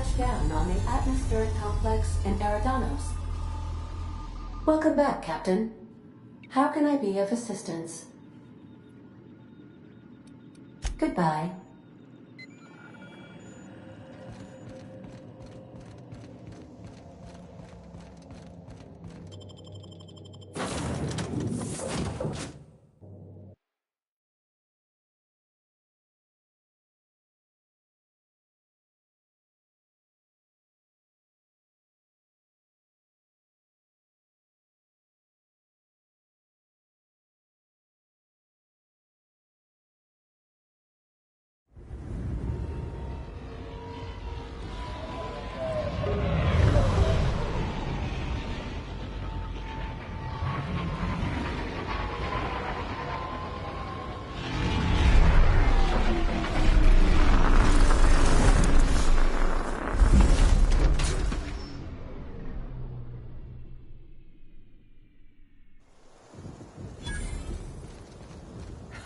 touched down on the atmospheric complex in Eridanos. Welcome back, Captain. How can I be of assistance? Goodbye.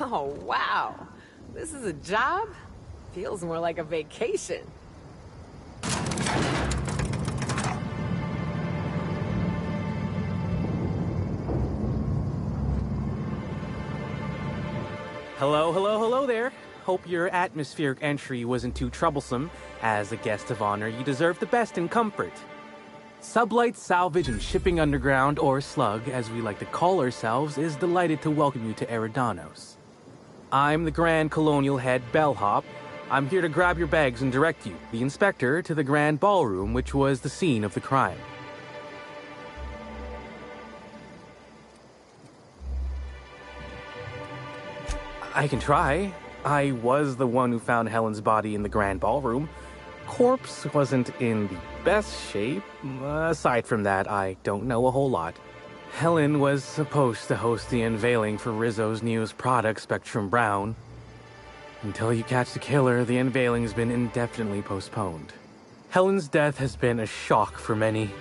Oh, wow. This is a job? Feels more like a vacation. Hello there. Hope your atmospheric entry wasn't too troublesome. As a guest of honor, you deserve the best in comfort. Sublight Salvage and Shipping Underground, or Slug, as we like to call ourselves, is delighted to welcome you to Eridanos. I'm the Grand Colonial Head Bellhop. I'm here to grab your bags and direct you, the Inspector, to the Grand Ballroom, which was the scene of the crime. I can try. I was the one who found Helen's body in the Grand Ballroom. Corpse wasn't in the best shape. Aside from that, I don't know a whole lot. Helen was supposed to host the unveiling for Rizzo's newest product, Spectrum Brown. Until you catch the killer, the unveiling's been indefinitely postponed. Helen's death has been a shock for many.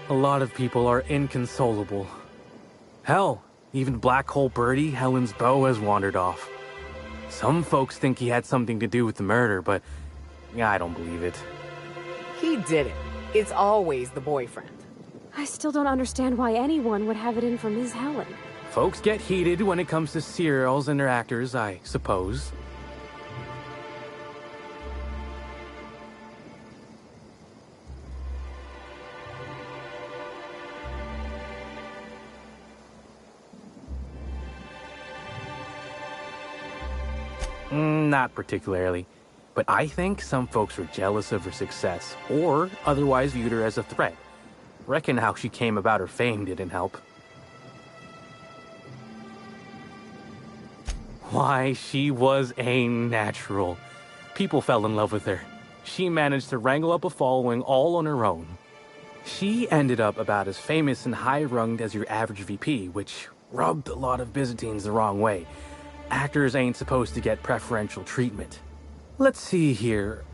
A lot of people are inconsolable. Hell, even Black Hole Birdie, Helen's beau, has wandered off. Some folks think he had something to do with the murder, but I don't believe it. He did it. It's always the boyfriend. I still don't understand why anyone would have it in for Ms. Helen. Folks get heated when it comes to serials and their actors, I suppose. Not particularly. But I think some folks were jealous of her success, or otherwise viewed her as a threat. Reckon how she came about her fame didn't help. Why, she was a natural. People fell in love with her. She managed to wrangle up a following all on her own. She ended up about as famous and high-runged as your average VP, which rubbed a lot of Byzantines the wrong way. Actors ain't supposed to get preferential treatment. Let's see here.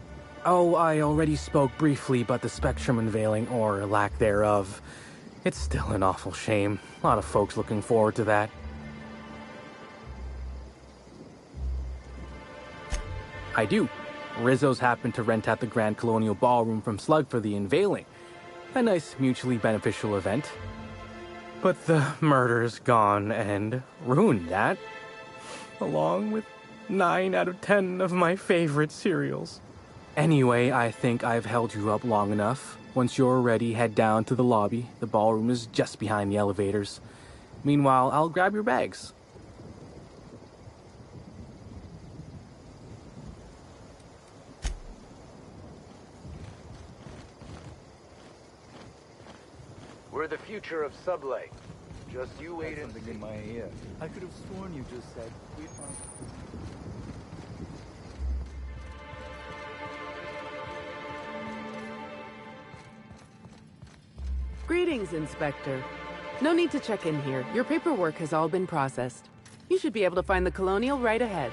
Oh, I already spoke briefly about the Spectrum unveiling, or lack thereof. It's still an awful shame. A lot of folks looking forward to that. I do. Rizzo's happened to rent out the Grand Colonial Ballroom from Slug for the unveiling. A nice mutually beneficial event. But the murder's gone and ruined that. Along with 9 out of 10 of my favorite cereals. Anyway, I think I've held you up long enough. Once you're ready, head down to the lobby. The ballroom is just behind the elevators. Meanwhile, I'll grab your bags. We're the future of Sublight. Just you wait and something in my ear. I could have sworn you just said we found... Greetings, Inspector. No need to check in here. Your paperwork has all been processed. You should be able to find the Colonial right ahead.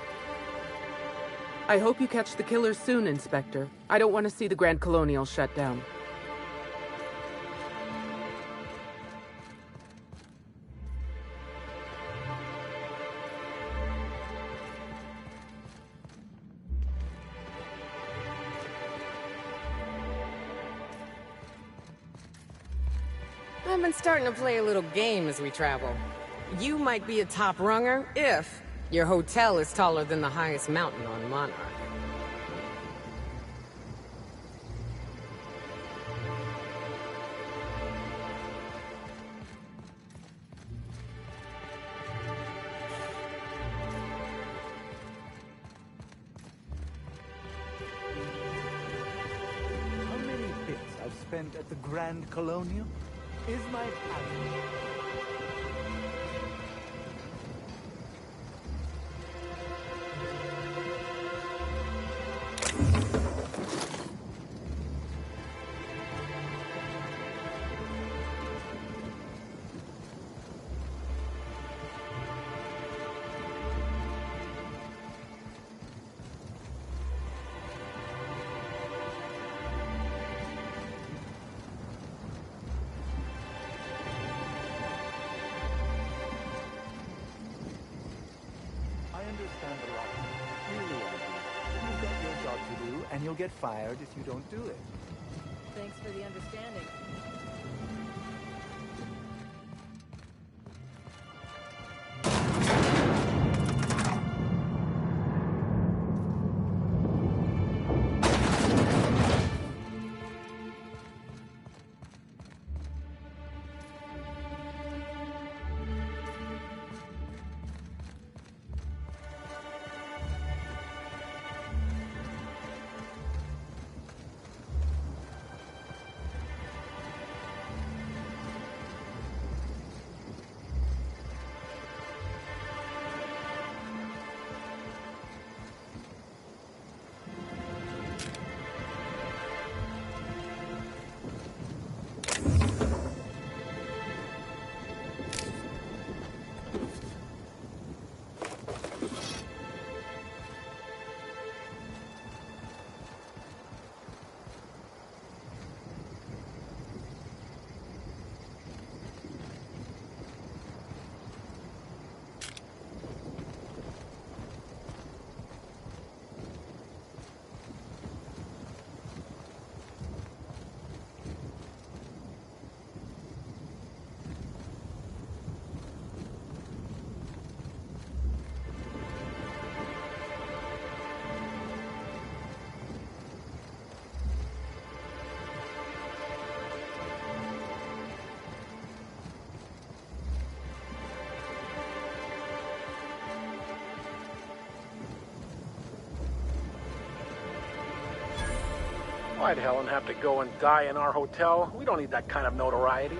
I hope you catch the killers soon, Inspector. I don't want to see the Grand Colonial shut down. I've been starting to play a little game as we travel. You might be a top runger if your hotel is taller than the highest mountain on Monarch. How many bits I've spent at the Grand Colonial is my passion. I understand a lot. Really, I do. You've got your job to do, and you'll get fired if you don't do it. Thanks for the understanding. Why'd Helen have to go and die in our hotel? We don't need that kind of notoriety.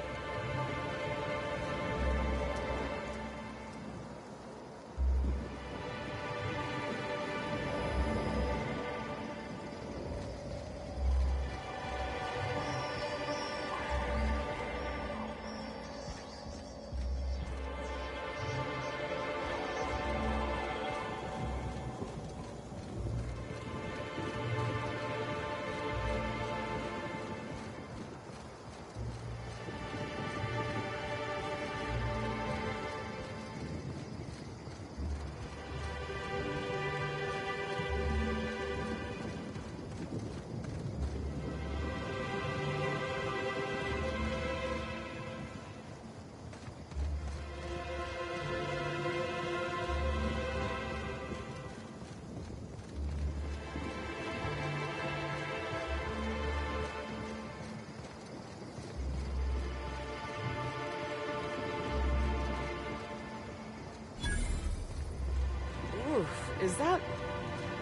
Oof, is that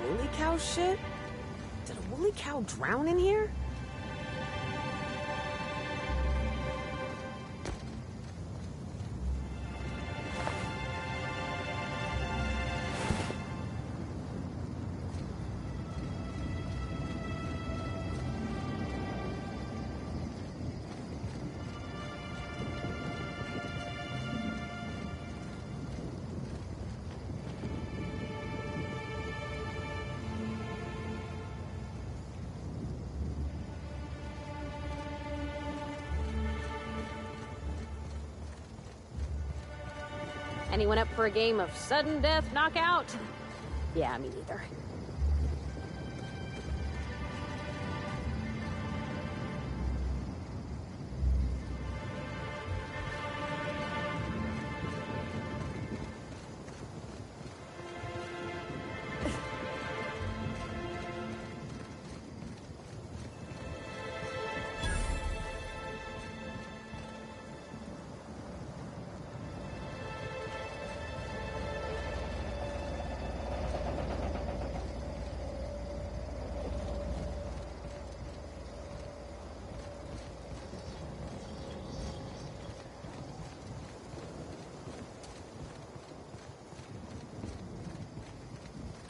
woolly cow shit? Did a woolly cow drown in here? Anyone up for a game of sudden death knockout? Yeah, me neither.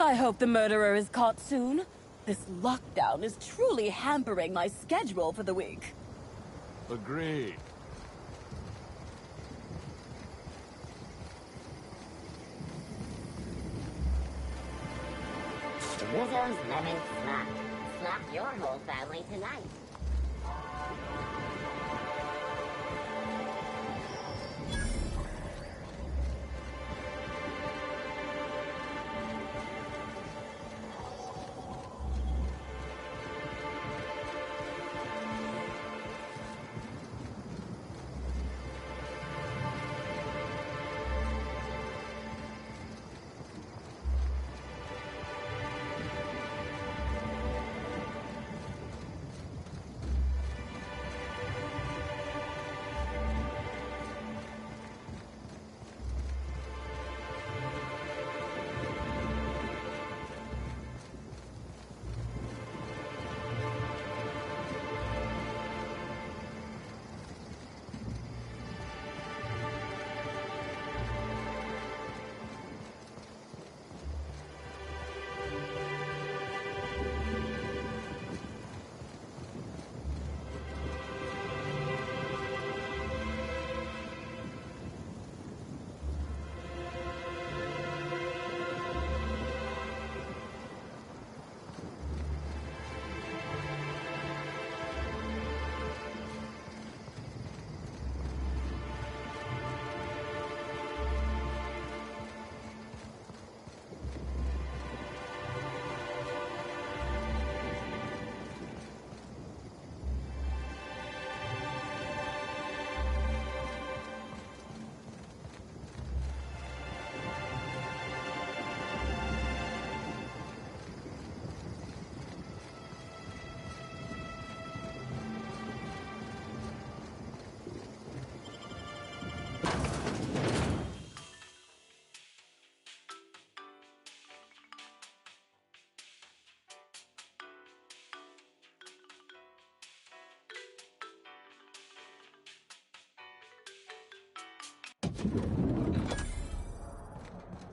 I hope the murderer is caught soon. This lockdown is truly hampering my schedule for the week. Agreed. Rizzo's Lemon Slop. Slop your whole family tonight.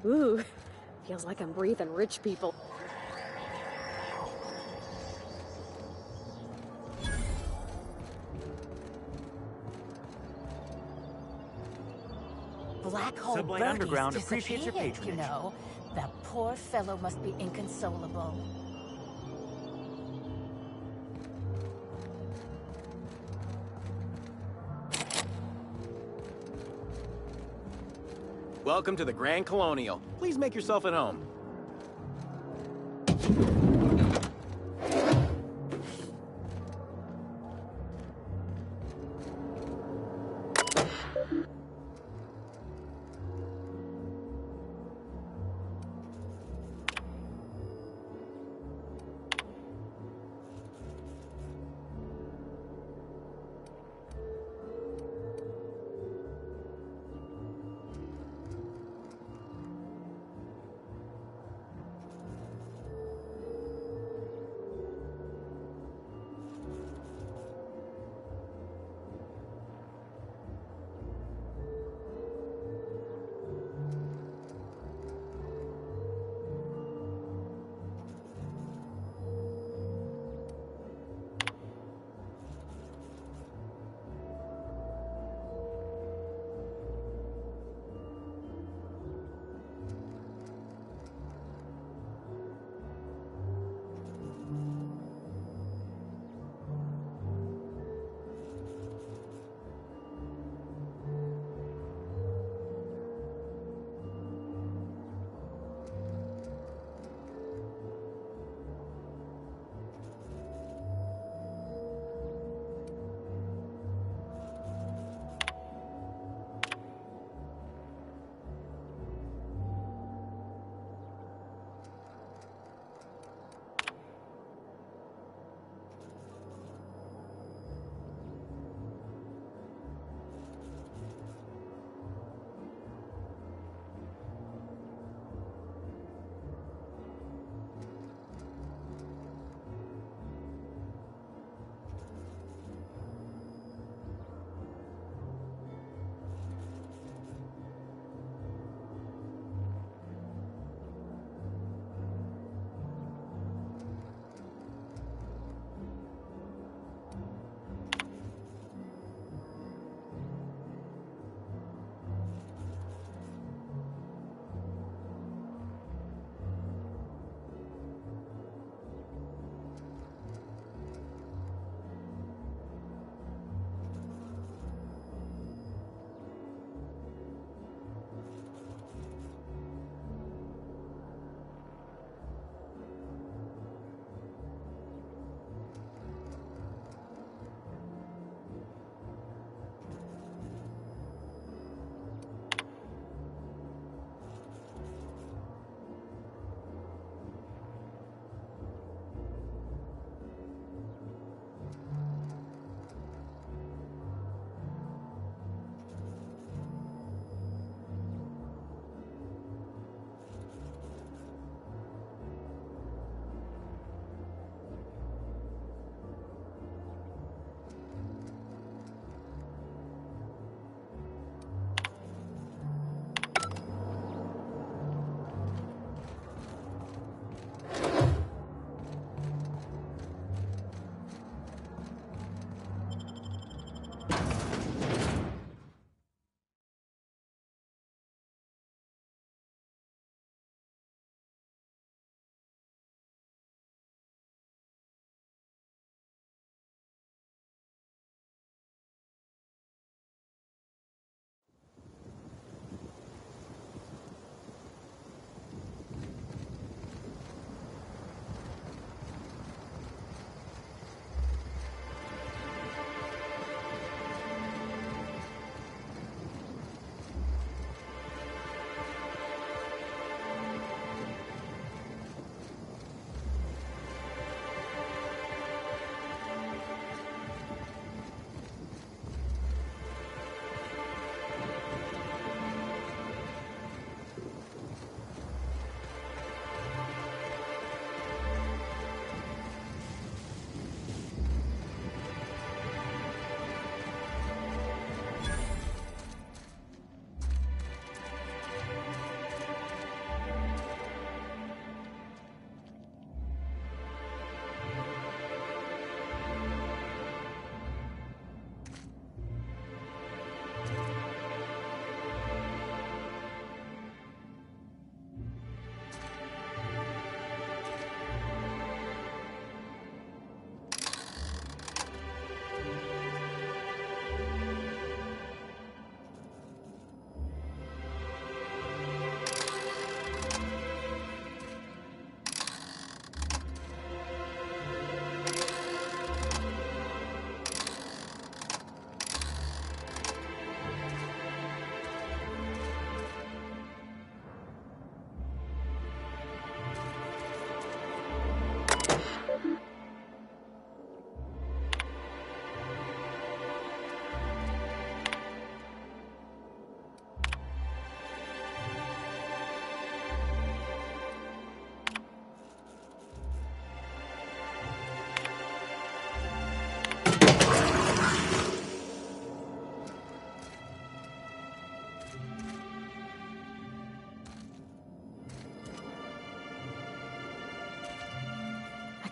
Ooh, feels like I'm breathing rich people. Black hole Subway birdies Underground appreciates your disappeared, patronage. you know. That poor fellow must be inconsolable. Welcome to the Grand Colonial. Please make yourself at home.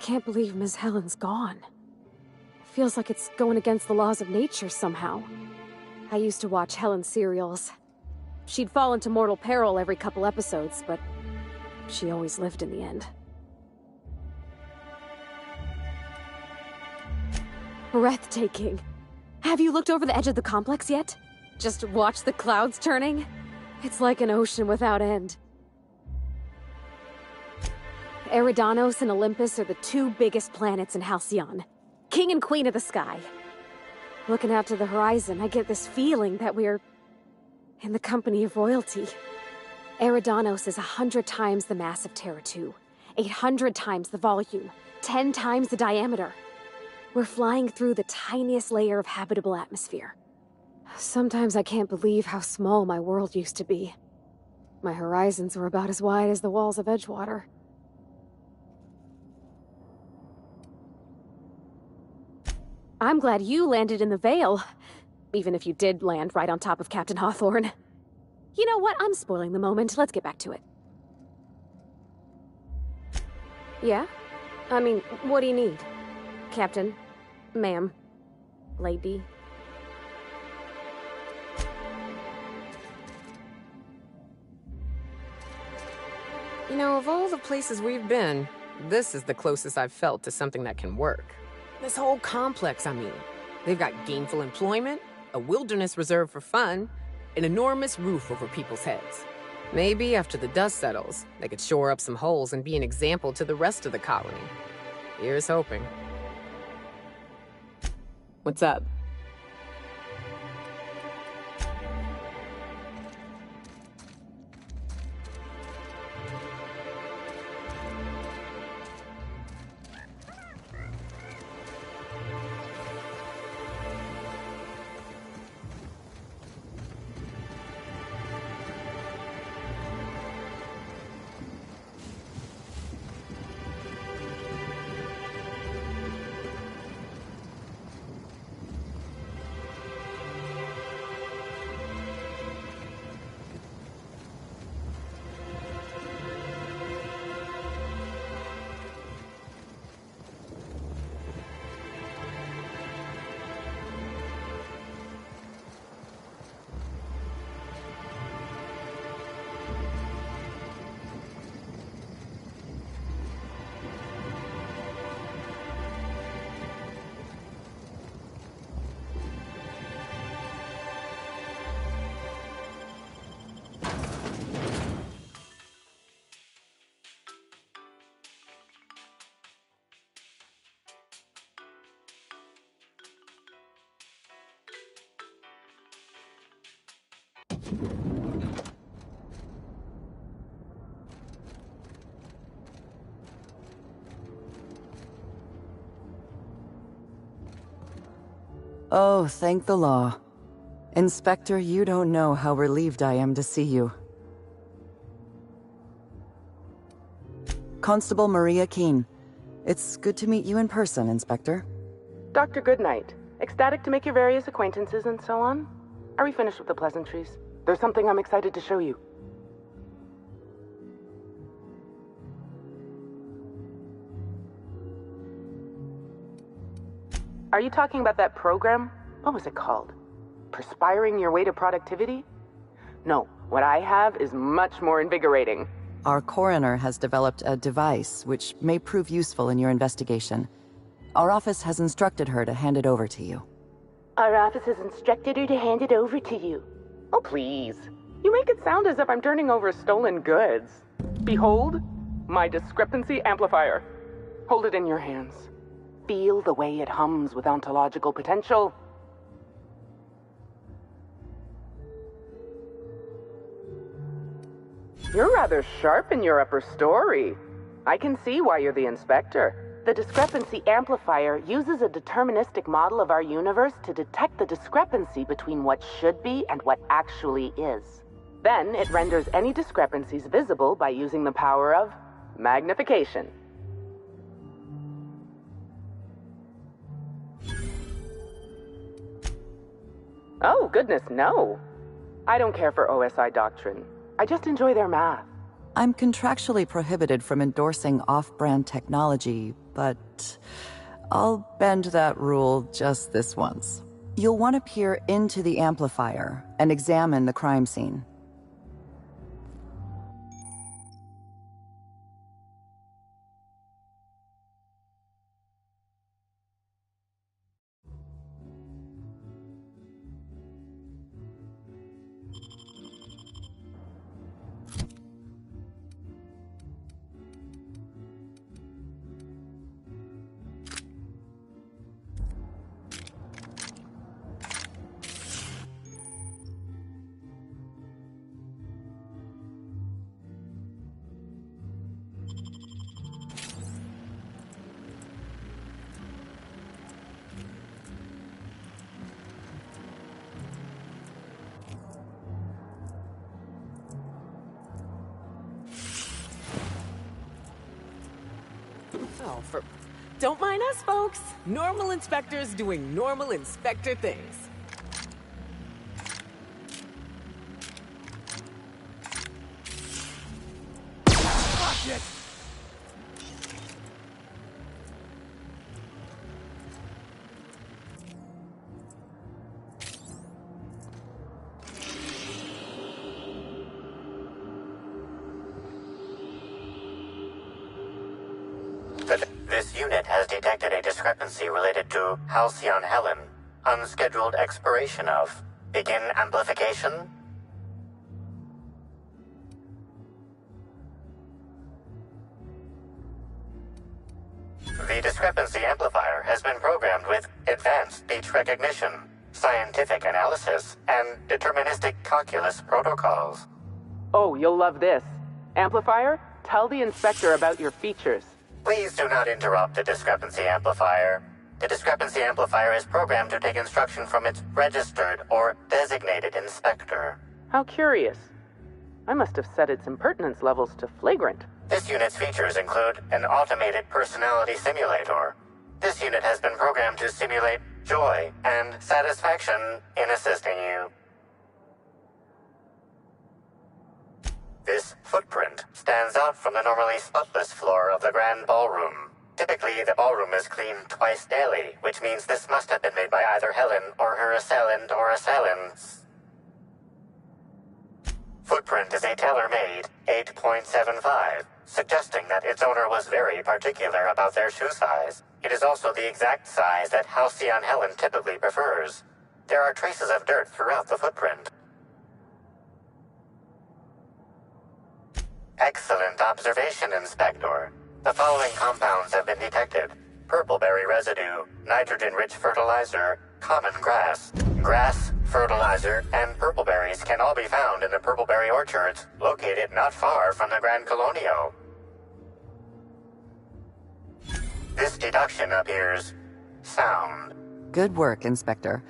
can't believe Miss Helen's gone. Feels like it's going against the laws of nature somehow. I used to watch Helen serials. She'd fall into mortal peril every couple episodes, but she always lived in the end. Breathtaking. Have you looked over the edge of the complex yet? Just watch the clouds turning? It's like an ocean without end. Eridanos and Olympus are the two biggest planets in Halcyon. King and Queen of the Sky. Looking out to the horizon, I get this feeling that we're in the company of royalty. Eridanos is 100 times the mass of Terra 2, 800 times the volume, 10 times the diameter. We're flying through the tiniest layer of habitable atmosphere. Sometimes I can't believe how small my world used to be. My horizons were about as wide as the walls of Edgewater. I'm glad you landed in the Vale, even if you did land right on top of Captain Hawthorne. You know what? I'm spoiling the moment. Let's get back to it. Yeah? I mean, what do you need? Captain? Ma'am? Lady? You know, of all the places we've been, this is the closest I've felt to something that can work. This whole complex, I mean. They've got gainful employment, a wilderness reserve for fun, an enormous roof over people's heads. Maybe after the dust settles, they could shore up some holes and be an example to the rest of the colony. Here's hoping. What's up? Oh, thank the law. Inspector, you don't know how relieved I am to see you. Constable Maria Keene. It's good to meet you in person, Inspector. Dr. Goodnight. Ecstatic to make your various acquaintances and so on? Are we finished with the pleasantries? There's something I'm excited to show you. Are you talking about that program? What was it called? Perspiring Your Way to Productivity? No, what I have is much more invigorating. Our coroner has developed a device which may prove useful in your investigation. Our office has instructed her to hand it over to you. Our office has instructed her to hand it over to you. Oh, please. You make it sound as if I'm turning over stolen goods. Behold, my discrepancy amplifier. Hold it in your hands. Feel the way it hums with ontological potential. You're rather sharp in your upper story. I can see why you're the inspector. The discrepancy amplifier uses a deterministic model of our universe to detect the discrepancy between what should be and what actually is. Then it renders any discrepancies visible by using the power of magnification. Oh, goodness, no. I don't care for OSI doctrine. I just enjoy their math. I'm contractually prohibited from endorsing off-brand technology, but I'll bend that rule just this once. You'll want to peer into the amplifier and examine the crime scene. Oh, don't mind us, folks. Normal inspectors doing normal inspector things. Fuck it! This unit has detected a discrepancy related to Halcyon Helen. Unscheduled expiration of. Begin amplification. The discrepancy amplifier has been programmed with advanced speech recognition, scientific analysis, and deterministic calculus protocols. Oh, you'll love this. Amplifier, tell the inspector about your features. Please do not interrupt the discrepancy amplifier. The discrepancy amplifier is programmed to take instruction from its registered or designated inspector. How curious. I must have set its impertinence levels to flagrant. This unit's features include an automated personality simulator. This unit has been programmed to simulate joy and satisfaction in assisting you. This footprint stands out from the normally spotless floor of the grand ballroom. Typically, the ballroom is cleaned twice daily, which means this must have been made by either Helen or her assailant or assailants. Footprint is a tailor-made 8.75, suggesting that its owner was very particular about their shoe size. It is also the exact size that Halcyon Helen typically prefers. There are traces of dirt throughout the footprint. Excellent observation, Inspector. The following compounds have been detected. Purpleberry residue, nitrogen-rich fertilizer, common grass. Grass, fertilizer, and purpleberries can all be found in the purpleberry orchards located not far from the Grand Colonio. This deduction appears sound. Good work, Inspector.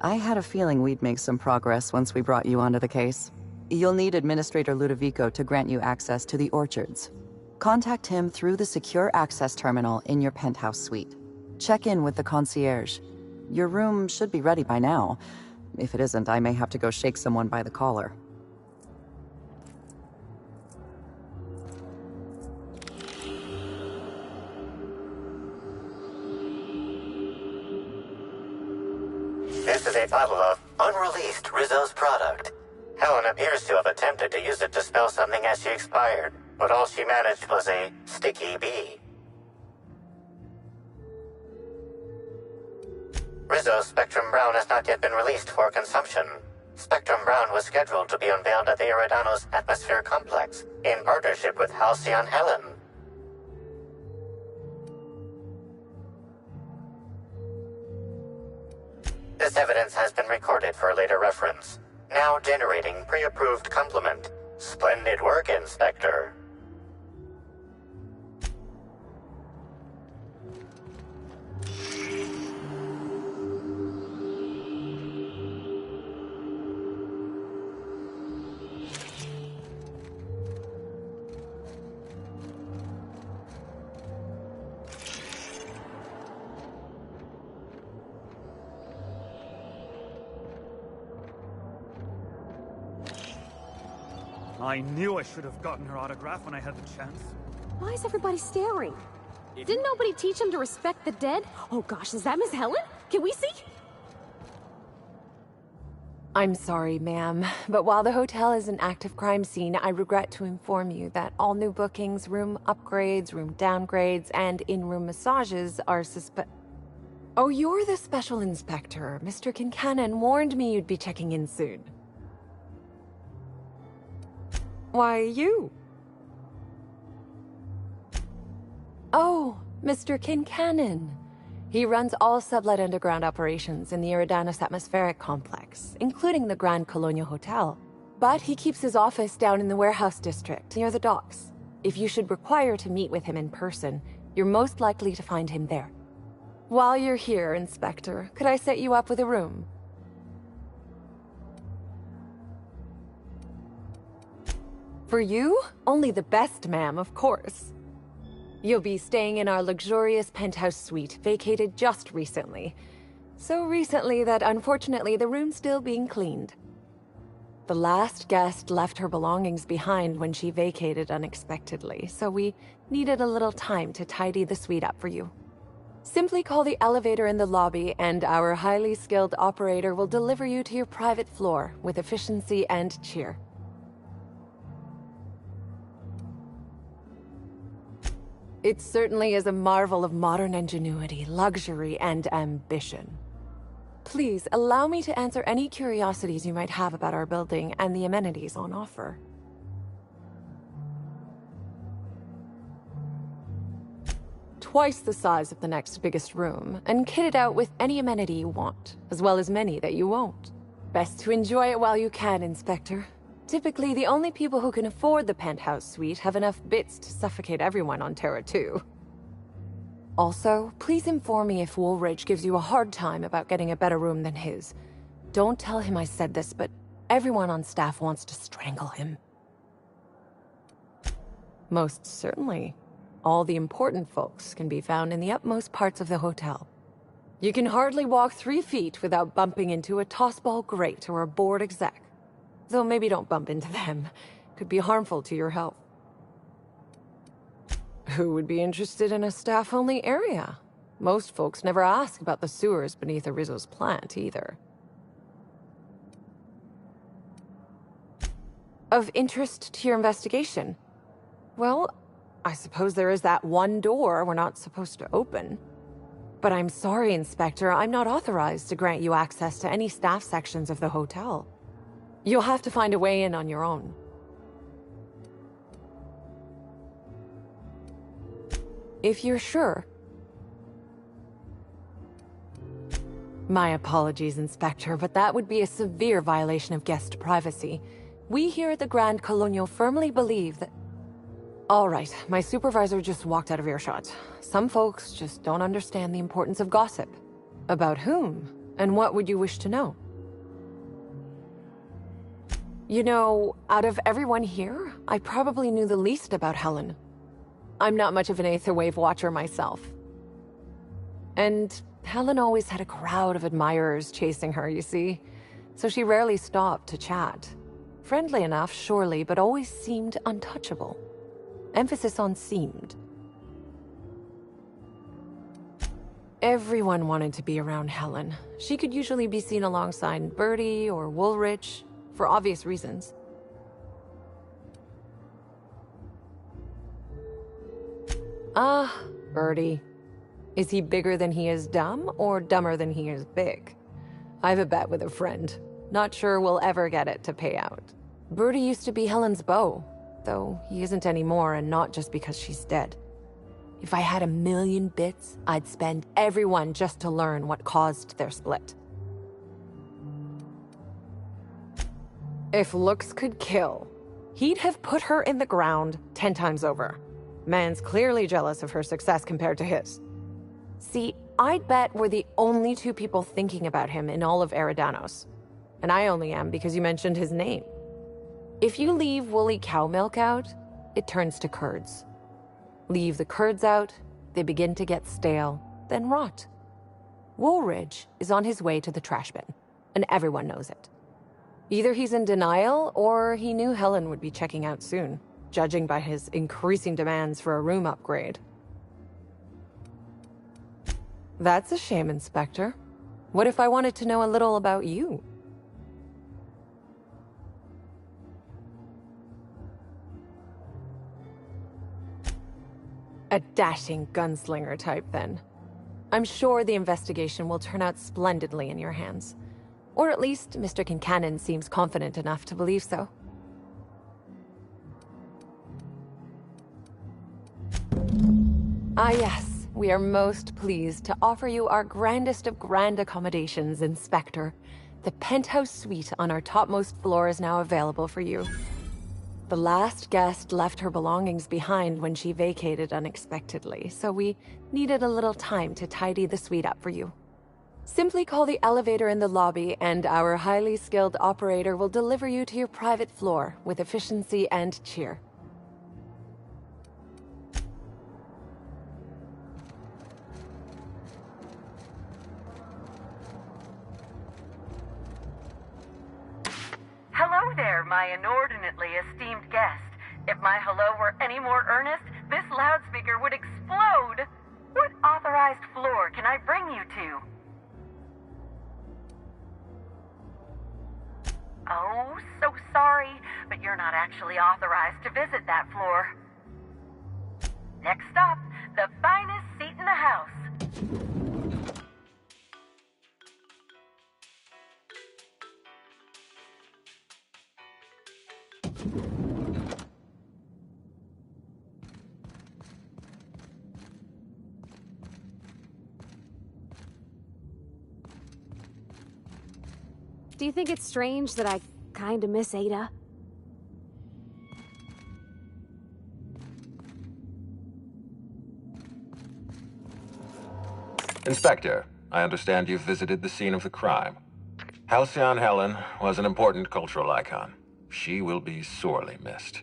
I had a feeling we'd make some progress once we brought you onto the case. You'll need Administrator Ludovico to grant you access to the orchards. Contact him through the secure access terminal in your penthouse suite. Check in with the concierge. Your room should be ready by now. If it isn't, I may have to go shake someone by the collar. This is a bottle of unreleased Rizzo's product. Helen appears to have attempted to use it to spell something as she expired, but all she managed was a sticky bee. Rizzo's Spectrum Brown has not yet been released for consumption. Spectrum Brown was scheduled to be unveiled at the Eridano's Atmosphere Complex, in partnership with Halcyon Helen. This evidence has been recorded for later reference. Now generating pre-approved complement. Splendid work, Inspector. I knew I should have gotten her autograph when I had the chance. Why is everybody staring? Didn't nobody teach him to respect the dead? Oh gosh, is that Miss Helen? Can we see? I'm sorry, ma'am, but while the hotel is an active crime scene, I regret to inform you that all new bookings, room upgrades, room downgrades, and in-room massages are Oh, you're the special inspector. Mr. Kincannon warned me you'd be checking in soon. Why, you? Oh, Mr. Kincannon. He runs all sublet underground operations in the Eridanos Atmospheric Complex, including the Grand Colonial Hotel. But he keeps his office down in the warehouse district, near the docks. If you should require to meet with him in person, you're most likely to find him there. While you're here, Inspector, could I set you up with a room? For you? Only the best, ma'am, of course. You'll be staying in our luxurious penthouse suite, vacated just recently. So recently that unfortunately the room's still being cleaned. The last guest left her belongings behind when she vacated unexpectedly, so we needed a little time to tidy the suite up for you. Simply call the elevator in the lobby and our highly skilled operator will deliver you to your private floor with efficiency and cheer. It certainly is a marvel of modern ingenuity, luxury, and ambition. Please, allow me to answer any curiosities you might have about our building and the amenities on offer. Twice the size of the next biggest room, and kitted out with any amenity you want, as well as many that you won't. Best to enjoy it while you can, Inspector. Typically, the only people who can afford the penthouse suite have enough bits to suffocate everyone on Terra 2. Also, please inform me if Woolridge gives you a hard time about getting a better room than his. Don't tell him I said this, but everyone on staff wants to strangle him. Most certainly. All the important folks can be found in the utmost parts of the hotel. You can hardly walk 3 feet without bumping into a tossball grate or a bored exec. Though maybe don't bump into them. Could be harmful to your health. Who would be interested in a staff-only area? Most folks never ask about the sewers beneath Arizzo's plant, either. Of interest to your investigation? Well, I suppose there is that one door we're not supposed to open. But I'm sorry, Inspector, I'm not authorized to grant you access to any staff sections of the hotel. You'll have to find a way in on your own. If you're sure. My apologies, Inspector, but that would be a severe violation of guest privacy. We here at the Grand Colonial firmly believe that... All right, my supervisor just walked out of earshot. Some folks just don't understand the importance of gossip. About whom? And what would you wish to know? You know, out of everyone here, I probably knew the least about Helen. I'm not much of an Aether Wave watcher myself. And Helen always had a crowd of admirers chasing her, you see. So she rarely stopped to chat. Friendly enough, surely, but always seemed untouchable. Emphasis on seemed. Everyone wanted to be around Helen. She could usually be seen alongside Bertie or Woolridge, for obvious reasons. Bertie. Is he bigger than he is dumb, or dumber than he is big? I've a bet with a friend. Not sure we'll ever get it to pay out. Bertie used to be Helen's beau, though he isn't anymore, and not just because she's dead. If I had 1,000,000 bits, I'd spend every one just to learn what caused their split. If looks could kill, he'd have put her in the ground 10 times over. Man's clearly jealous of her success compared to his. See, I'd bet we're the only 2 people thinking about him in all of Eridanos. And I only am because you mentioned his name. If you leave woolly cow milk out, it turns to curds. Leave the curds out, they begin to get stale, then rot. Woolridge is on his way to the trash bin, and everyone knows it. Either he's in denial, or he knew Helen would be checking out soon, judging by his increasing demands for a room upgrade. That's a shame, Inspector. What if I wanted to know a little about you? A dashing gunslinger type, then. I'm sure the investigation will turn out splendidly in your hands. Or at least Mr. Kincannon seems confident enough to believe so. Ah yes, we are most pleased to offer you our grandest of grand accommodations, Inspector. The penthouse suite on our topmost floor is now available for you. The last guest left her belongings behind when she vacated unexpectedly, so we needed a little time to tidy the suite up for you. Simply call the elevator in the lobby, and our highly skilled operator will deliver you to your private floor with efficiency and cheer. Hello there, my inordinately esteemed guest. If my hello were any more earnest, this loudspeaker would explode. What authorized floor can I bring you to? Oh, so sorry, but you're not actually authorized to visit that floor. Next stop, the finest seat in the house. Do you think it's strange that I kinda miss Ada? Inspector, I understand you've visited the scene of the crime. Halcyon Helen was an important cultural icon. She will be sorely missed.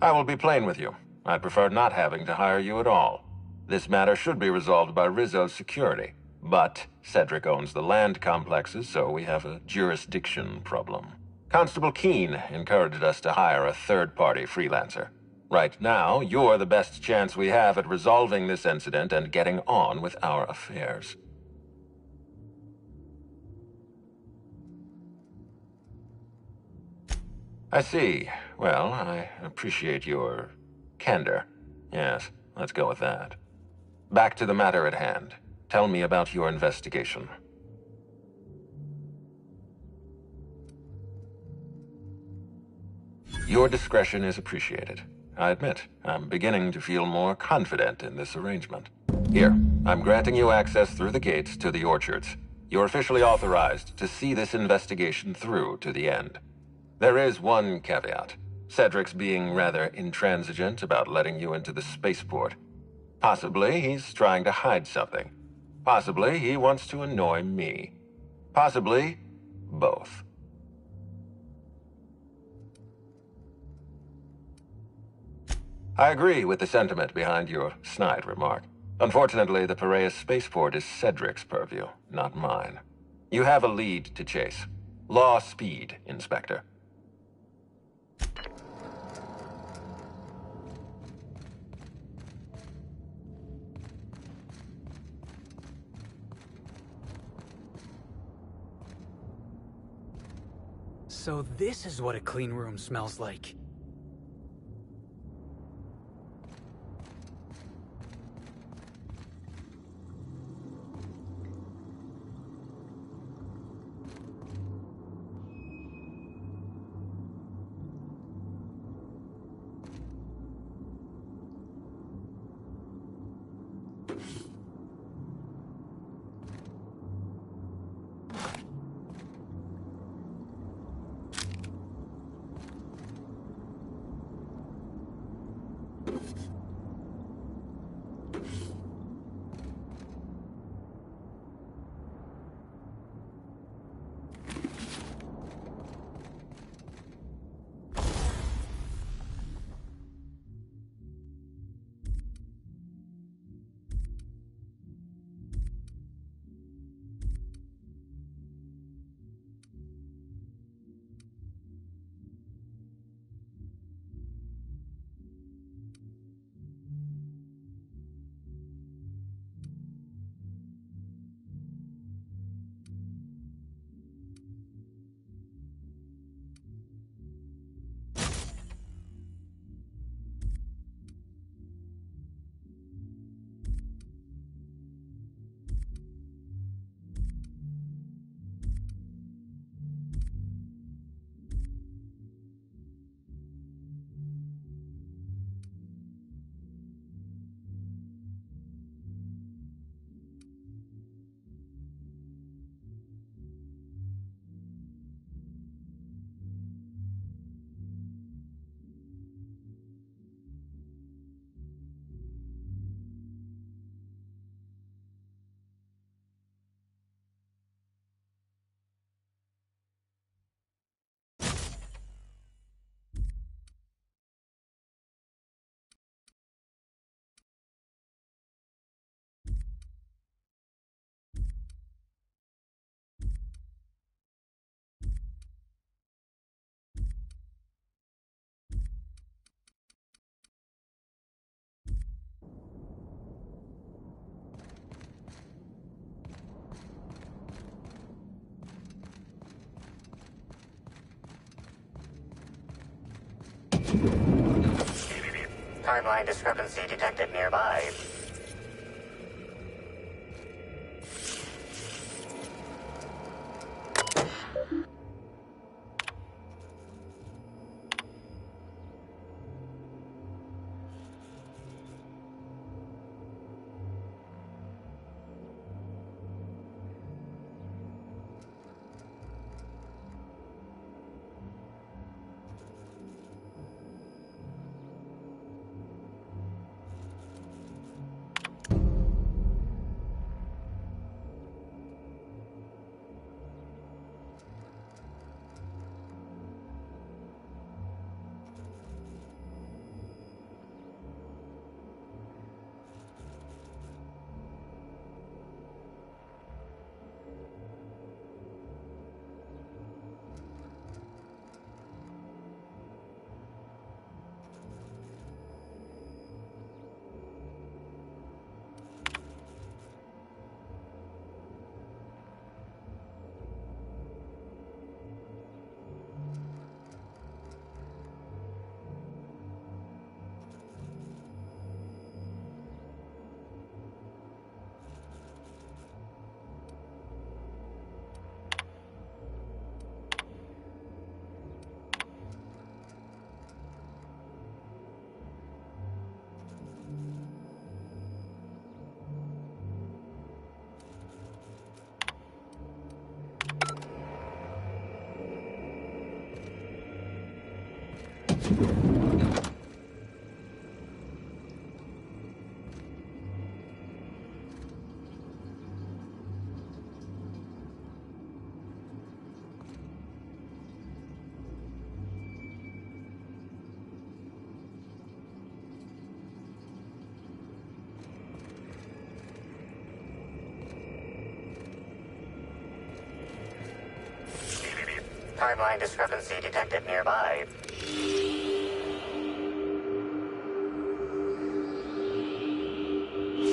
I will be plain with you. I'd prefer not having to hire you at all. This matter should be resolved by Rizzo's security. But Cedric owns the land complexes, so we have a jurisdiction problem. Constable Keene encouraged us to hire a third-party freelancer. Right now, you're the best chance we have at resolving this incident and getting on with our affairs. I see. Well, I appreciate your candor. Yes, let's go with that. Back to the matter at hand. Tell me about your investigation. Your discretion is appreciated. I admit, I'm beginning to feel more confident in this arrangement. Here, I'm granting you access through the gates to the orchards. You're officially authorized to see this investigation through to the end. There is one caveat. Cedric's being rather intransigent about letting you into the spaceport. Possibly he's trying to hide something. Possibly he wants to annoy me. Possibly both. I agree with the sentiment behind your snide remark. Unfortunately, the Piraeus spaceport is Cedric's purview, not mine. You have a lead to chase. Law speed, Inspector. So this is what a clean room smells like. Timeline discrepancy detected nearby. Timeline discrepancy detected nearby.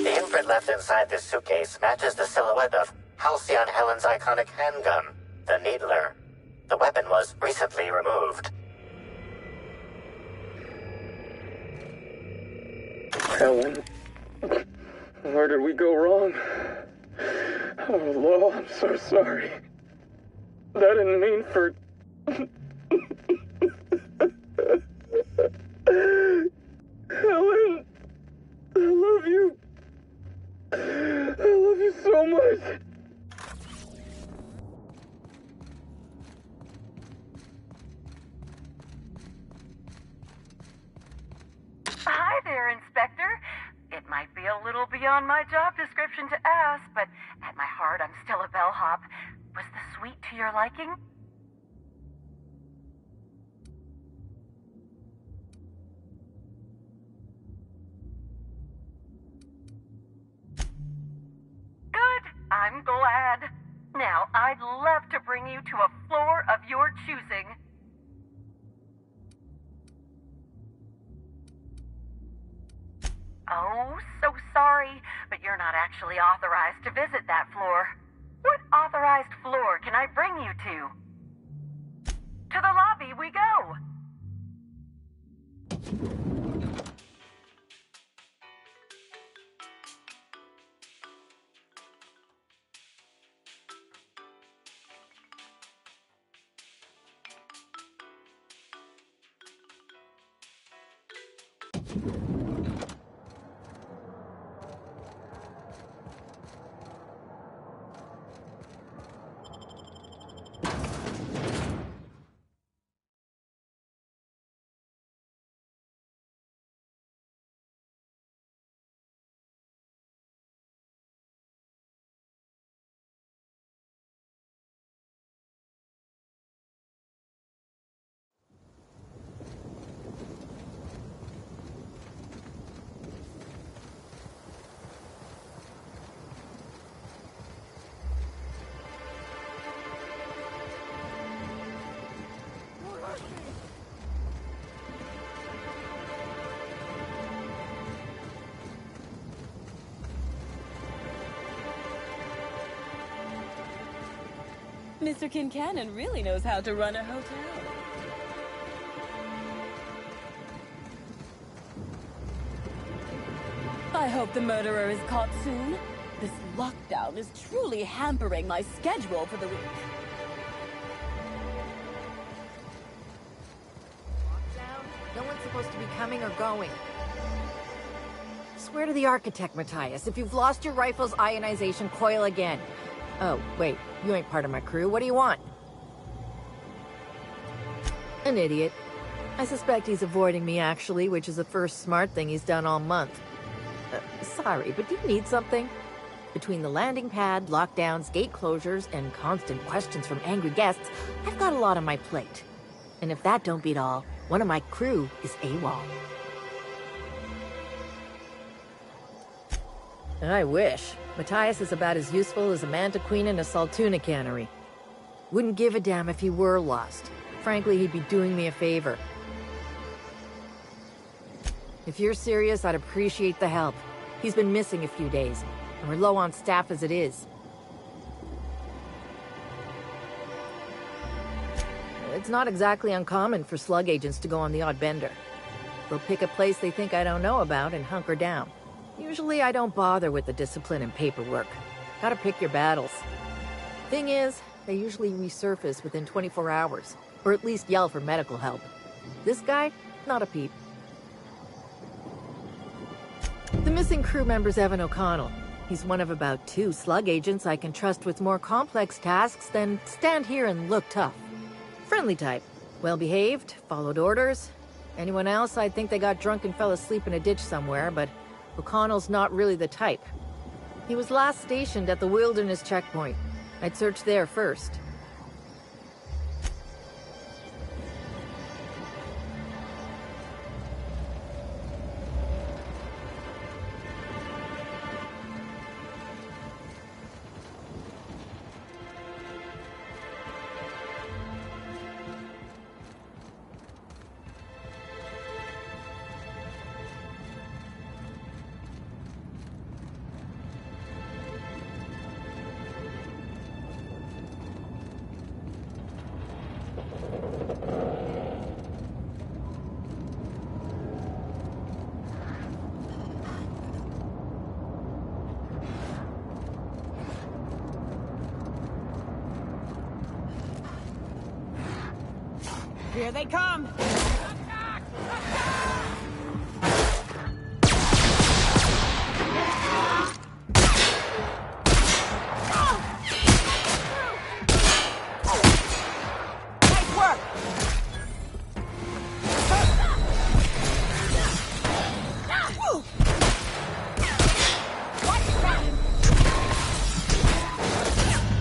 The imprint left inside this suitcase matches the silhouette of Halcyon Helen's iconic handgun, the Needler. The weapon was recently removed. Helen, where did we go wrong? Oh, Lo, I'm so sorry. That didn't mean for... Helen, I love you. I love you so much. Hi there, Inspector. It might be a little beyond my job description to ask, but at my heart, I'm still a bellhop. Was the suite to your liking? Good. I'm glad. Now, I'd love to bring you to a floor of your choosing. Oh, so sorry, but you're not actually authorized to visit that floor. What authorized floor can I bring you to? To the lobby we go! Mr. Kincannon really knows how to run a hotel. I hope the murderer is caught soon. This lockdown is truly hampering my schedule for the week. No one's supposed to be coming or going. Swear to the architect, Matthias, if you've lost your rifle's ionization coil again. Oh, wait, you ain't part of my crew. What do you want? An idiot. I suspect he's avoiding me, actually, which is the first smart thing he's done all month. Sorry, but do you need something? Between the landing pad, lockdowns, gate closures, and constant questions from angry guests, I've got a lot on my plate. And if that don't beat all, one of my crew is AWOL. I wish. Matthias is about as useful as a manta queen in a saltuna cannery. Wouldn't give a damn if he were lost. Frankly, he'd be doing me a favor. If you're serious, I'd appreciate the help. He's been missing a few days, and we're low on staff as it is. It's not exactly uncommon for slug agents to go on the odd bender. They'll pick a place they think I don't know about and hunker down. Usually I don't bother with the discipline and paperwork. Gotta pick your battles. Thing is, they usually resurface within 24 hours, or at least yell for medical help. This guy, not a peep. The missing crew member's Evan O'Connell. He's one of about 2 slug agents I can trust with more complex tasks than stand here and look tough. Friendly type. Well-behaved, followed orders. Anyone else, I'd think they got drunk and fell asleep in a ditch somewhere, but O'Connell's not really the type. He was last stationed at the Wilderness checkpoint. I'd search there first. Here they come! Nice work!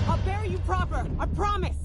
I'll bury you proper, I promise!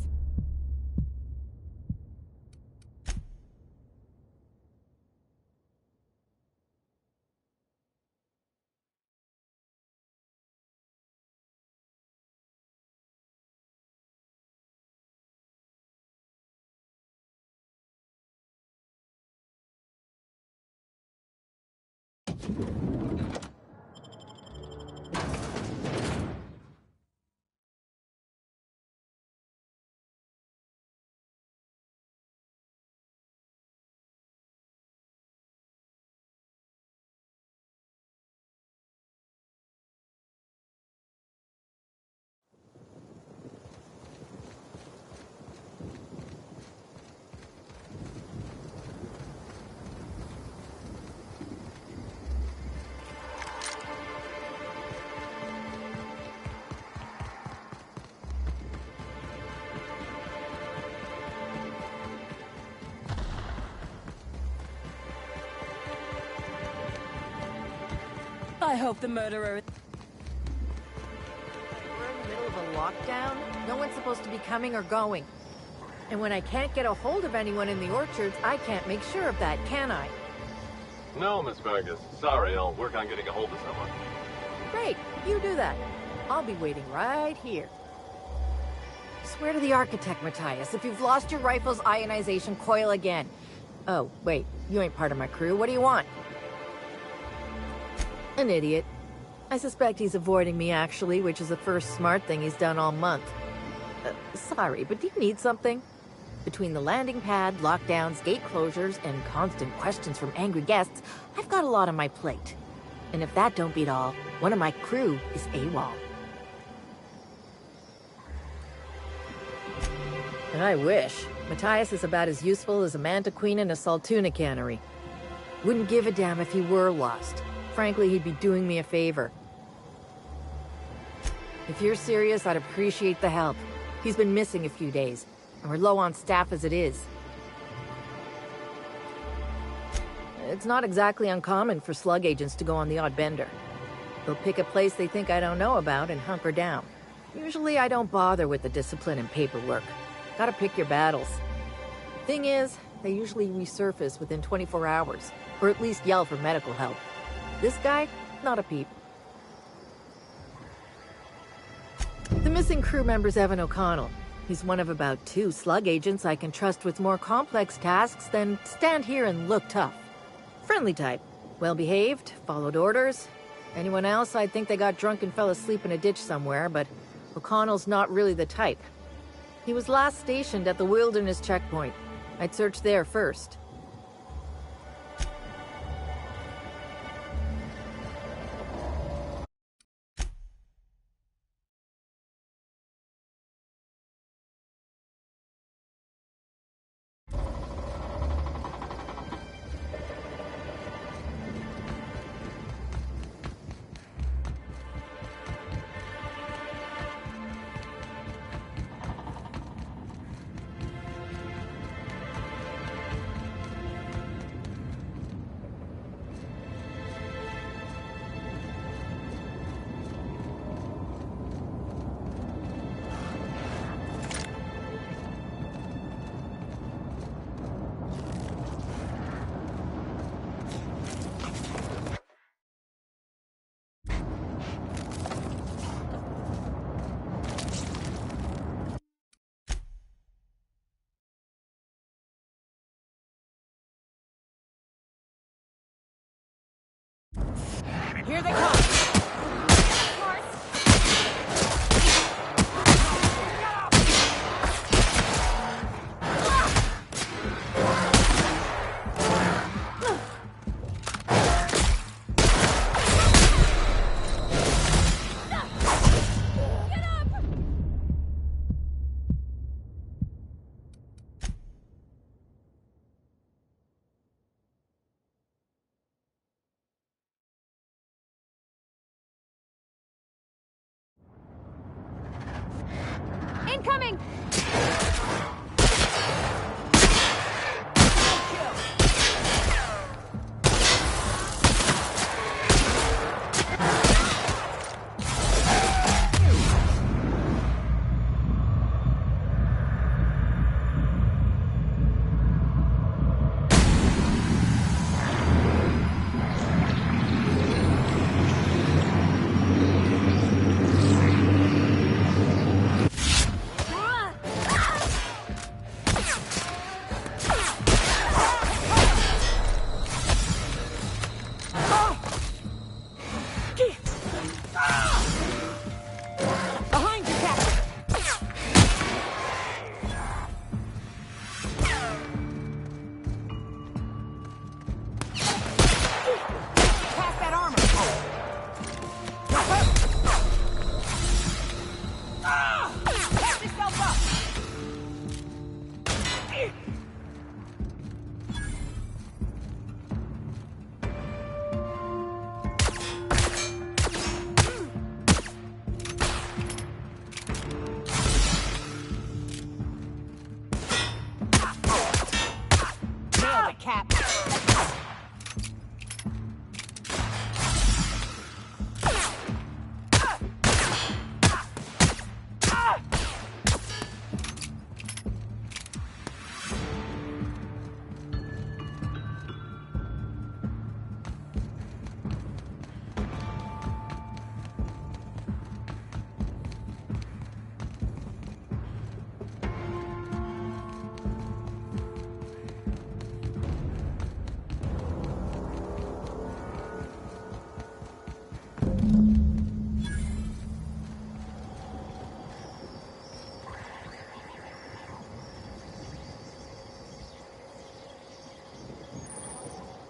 I hope the murderer... We're in the middle of a lockdown. No one's supposed to be coming or going. And when I can't get a hold of anyone in the orchards, I can't make sure of that, can I? No, Miss Vargas. Sorry, I'll work on getting a hold of someone. Great, you do that. I'll be waiting right here. Swear to the architect, Matthias, if you've lost your rifle's ionization coil again. Oh, wait, you ain't part of my crew. What do you want? An idiot. I suspect he's avoiding me, actually, which is the first smart thing he's done all month. Sorry, but do you need something? Between the landing pad, lockdowns, gate closures, and constant questions from angry guests, I've got a lot on my plate. And if that don't beat all, one of my crew is AWOL. I wish. Matthias is about as useful as a manta queen in a saltuna cannery. Wouldn't give a damn if he were lost. Frankly, he'd be doing me a favor. If you're serious, I'd appreciate the help. He's been missing a few days, and we're low on staff as it is. It's not exactly uncommon for slug agents to go on the odd bender. They'll pick a place they think I don't know about and hunker down. Usually I don't bother with the discipline and paperwork. Gotta pick your battles. Thing is, they usually resurface within 24 hours, or at least yell for medical help. This guy, not a peep. The missing crew member's Evan O'Connell. He's one of about 2 slug agents I can trust with more complex tasks than stand here and look tough. Friendly type. Well-behaved, followed orders. Anyone else, I'd think they got drunk and fell asleep in a ditch somewhere, but O'Connell's not really the type. He was last stationed at the Wilderness checkpoint. I'd search there first. Here they come! Incoming!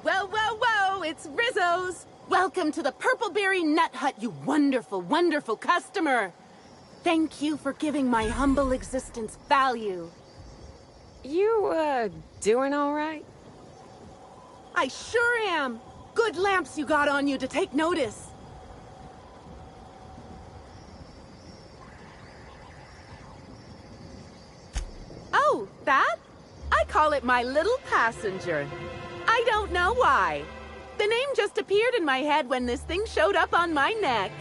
Whoa, whoa, whoa! It's Rizzo's! Welcome to the Purpleberry Nut Hut, you wonderful, wonderful customer. Thank you for giving my humble existence value. You, doing all right? I sure am. Good lamps you got on you to take notice. Oh, that? I call it my little passenger. I don't know why. The name just appeared in my head when this thing showed up on my neck.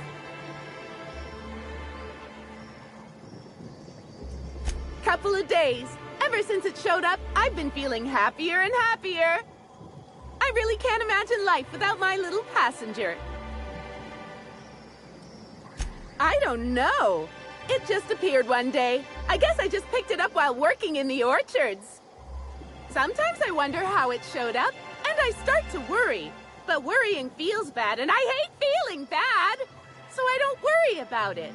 Couple of days. Ever since it showed up, I've been feeling happier and happier. I really can't imagine life without my little passenger. I don't know. It just appeared one day. I guess I just picked it up while working in the orchards. Sometimes I wonder how it showed up, and I start to worry. But worrying feels bad, and I hate feeling bad, so I don't worry about it.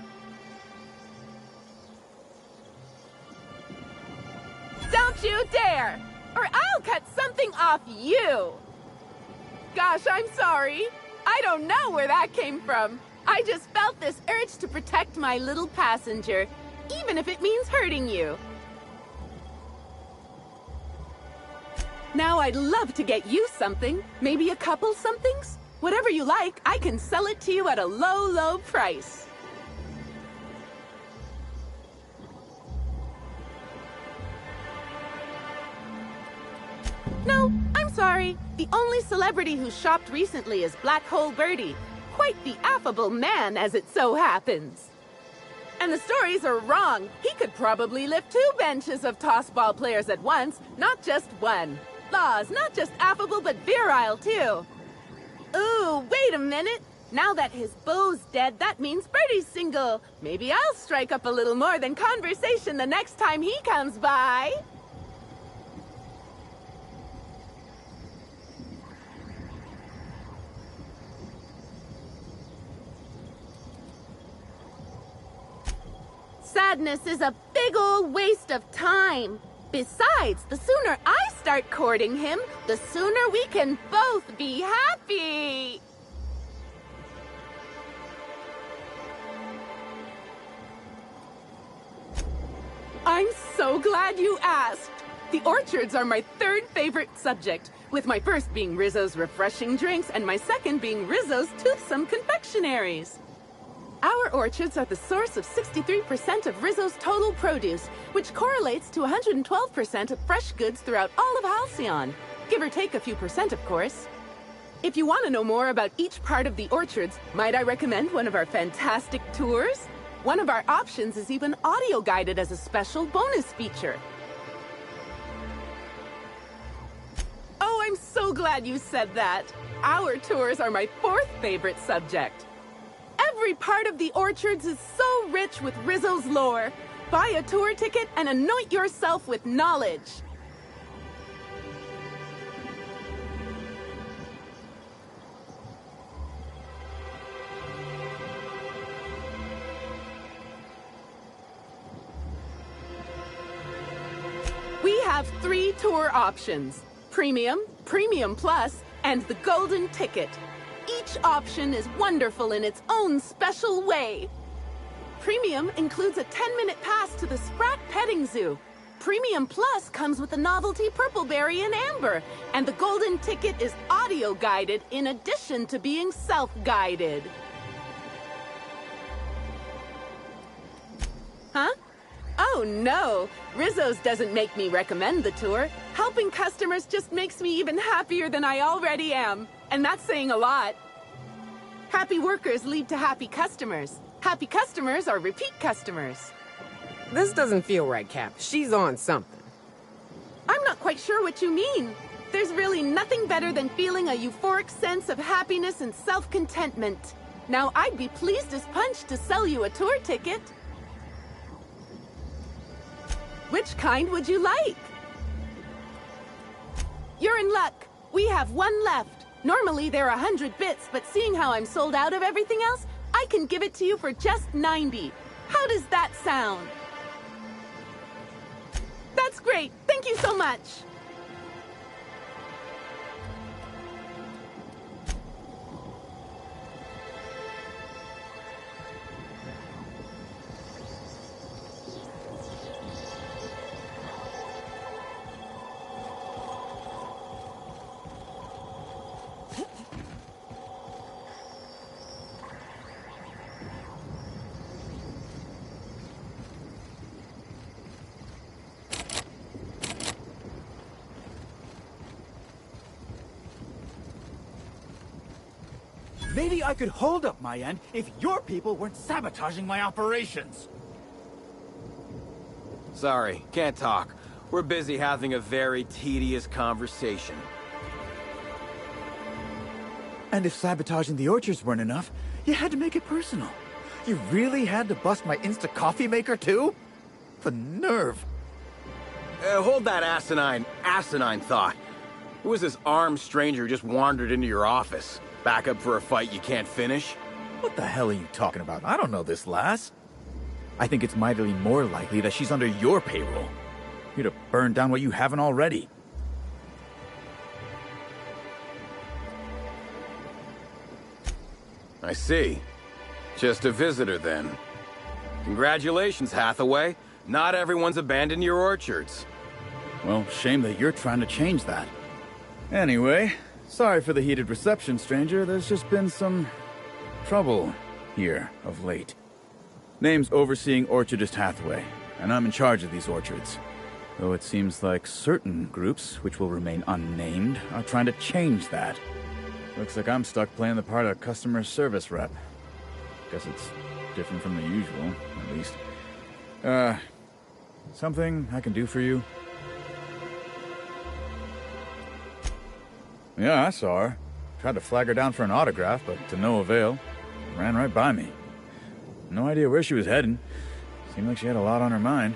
Don't you dare, or I'll cut something off you. Gosh, I'm sorry. I don't know where that came from. I just felt this urge to protect my little passenger, even if it means hurting you. Now I'd love to get you something, maybe a couple somethings. Whatever you like, I can sell it to you at a low, low price. No, I'm sorry. The only celebrity who shopped recently is Black Hole Birdie. Quite the affable man, as it so happens. And the stories are wrong. He could probably lift 2 benches of tossball players at once, not just one. Laws, not just affable, but virile, too. Ooh, wait a minute. Now that his beau's dead, that means Birdie's single. Maybe I'll strike up a little more than conversation the next time he comes by. Sadness is a big old waste of time. Besides, the sooner I start courting him, the sooner we can both be happy. I'm so glad you asked. The orchards are my 3rd favorite subject, with my first being Rizzo's refreshing drinks and my second being Rizzo's toothsome confectionaries. Our orchards are the source of 63% of Rizzo's total produce, which correlates to 112% of fresh goods throughout all of Halcyon. Give or take a few percent, of course. If you want to know more about each part of the orchards, might I recommend one of our fantastic tours? One of our options is even audio-guided as a special bonus feature. Oh, I'm so glad you said that. Our tours are my 4th favorite subject. Every part of the orchards is so rich with Rizzo's lore. Buy a tour ticket and anoint yourself with knowledge. We have 3 tour options: Premium, Premium Plus, and the Golden Ticket. Each option is wonderful in its own special way. Premium includes a 10-minute pass to the Sprat Petting Zoo. Premium Plus comes with the novelty Purpleberry and Amber, and the Golden Ticket is audio-guided in addition to being self-guided. Huh? Oh no, Rizzo's doesn't make me recommend the tour. Helping customers just makes me even happier than I already am. And that's saying a lot. Happy workers lead to happy customers. Happy customers are repeat customers. This doesn't feel right, Cap. She's on something. I'm not quite sure what you mean. There's really nothing better than feeling a euphoric sense of happiness and self-contentment. Now, I'd be pleased as punch to sell you a tour ticket. Which kind would you like? You're in luck. We have 1 left. Normally, they're 100 bits, but seeing how I'm sold out of everything else, I can give it to you for just 90. How does that sound? That's great. Thank you so much. maybe I could hold up my end if your people weren't sabotaging my operations. Sorry, can't talk. We're busy having a very tedious conversation. And if sabotaging the orchards weren't enough, you had to make it personal. You really had to bust my Insta coffee maker too? The nerve. Hold that asinine thought. Who was this armed stranger who just wandered into your office? Back up for a fight you can't finish? What the hell are you talking about? I don't know this lass. I think it's mightily more likely that she's under your payroll. You'd have burned down what you haven't already. I see. Just a visitor, then. Congratulations, Hathaway. Not everyone's abandoned your orchards. Well, shame that you're trying to change that. Anyway, sorry for the heated reception, stranger. There's just been some trouble here of late. Name's Overseeing Orchardist Hathaway, and I'm in charge of these orchards. Though it seems like certain groups, which will remain unnamed, are trying to change that. Looks like I'm stuck playing the part of customer service rep. Guess it's different from the usual, at least. Something I can do for you? Yeah, I saw her. Tried to flag her down for an autograph, but to no avail. Ran right by me. No idea where she was heading. Seemed like she had a lot on her mind.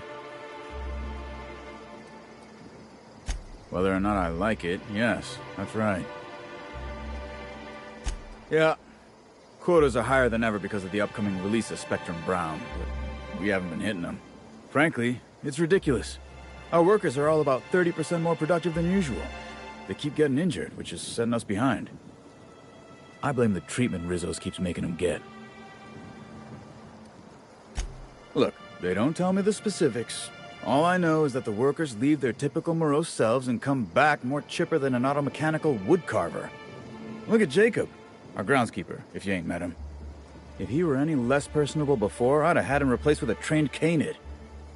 Whether or not I like it, yes, that's right. Yeah, quotas are higher than ever because of the upcoming release of Spectrum Brown, but we haven't been hitting them. Frankly, it's ridiculous. Our workers are all about 30% more productive than usual. They keep getting injured, which is setting us behind. I blame the treatment Rizzo's keeps making them get. Look, they don't tell me the specifics. All I know is that the workers leave their typical morose selves and come back more chipper than an automechanical woodcarver. Look at Jacob, our groundskeeper, if you ain't met him. If he were any less personable before, I'd have had him replaced with a trained canid.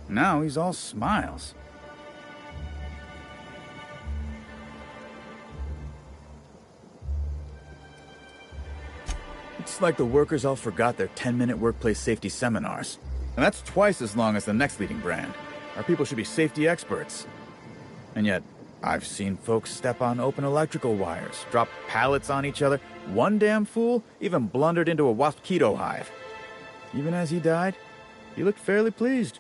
Now he's all smiles. It's like the workers all forgot their 10-minute workplace safety seminars. And that's twice as long as the next leading brand. Our people should be safety experts. And yet, I've seen folks step on open electrical wires, drop pallets on each other. One damn fool even blundered into a wasp-keto hive. Even as he died, he looked fairly pleased.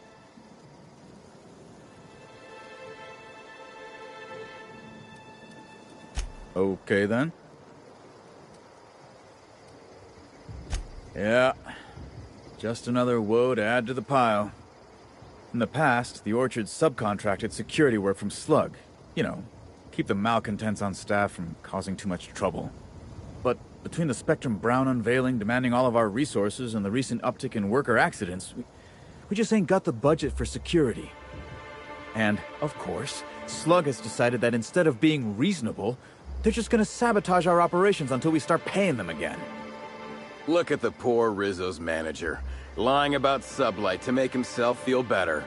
Okay, then. Yeah, just another woe to add to the pile. In the past, the orchard subcontracted security work from Slug. You know, keep the malcontents on staff from causing too much trouble. But between the Spectrum Brown unveiling demanding all of our resources and the recent uptick in worker accidents, we just ain't got the budget for security. And, of course, Slug has decided that instead of being reasonable, they're just gonna sabotage our operations until we start paying them again. Look at the poor Rizzo's manager, lying about Sublight to make himself feel better.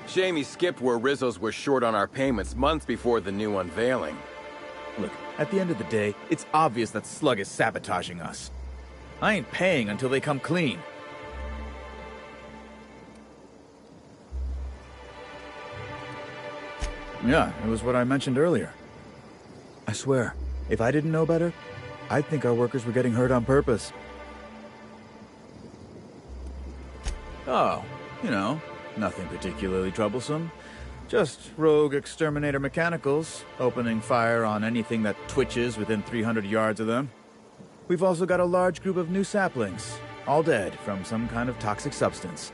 Shame he skipped where Rizzo's were short on our payments months before the new unveiling. Look, at the end of the day, it's obvious that Slug is sabotaging us. I ain't paying until they come clean. Yeah, it was what I mentioned earlier. I swear, if I didn't know better, I'd think our workers were getting hurt on purpose. Oh, you know, nothing particularly troublesome. Just rogue exterminator mechanicals, opening fire on anything that twitches within 300 yards of them. We've also got a large group of new saplings, all dead from some kind of toxic substance.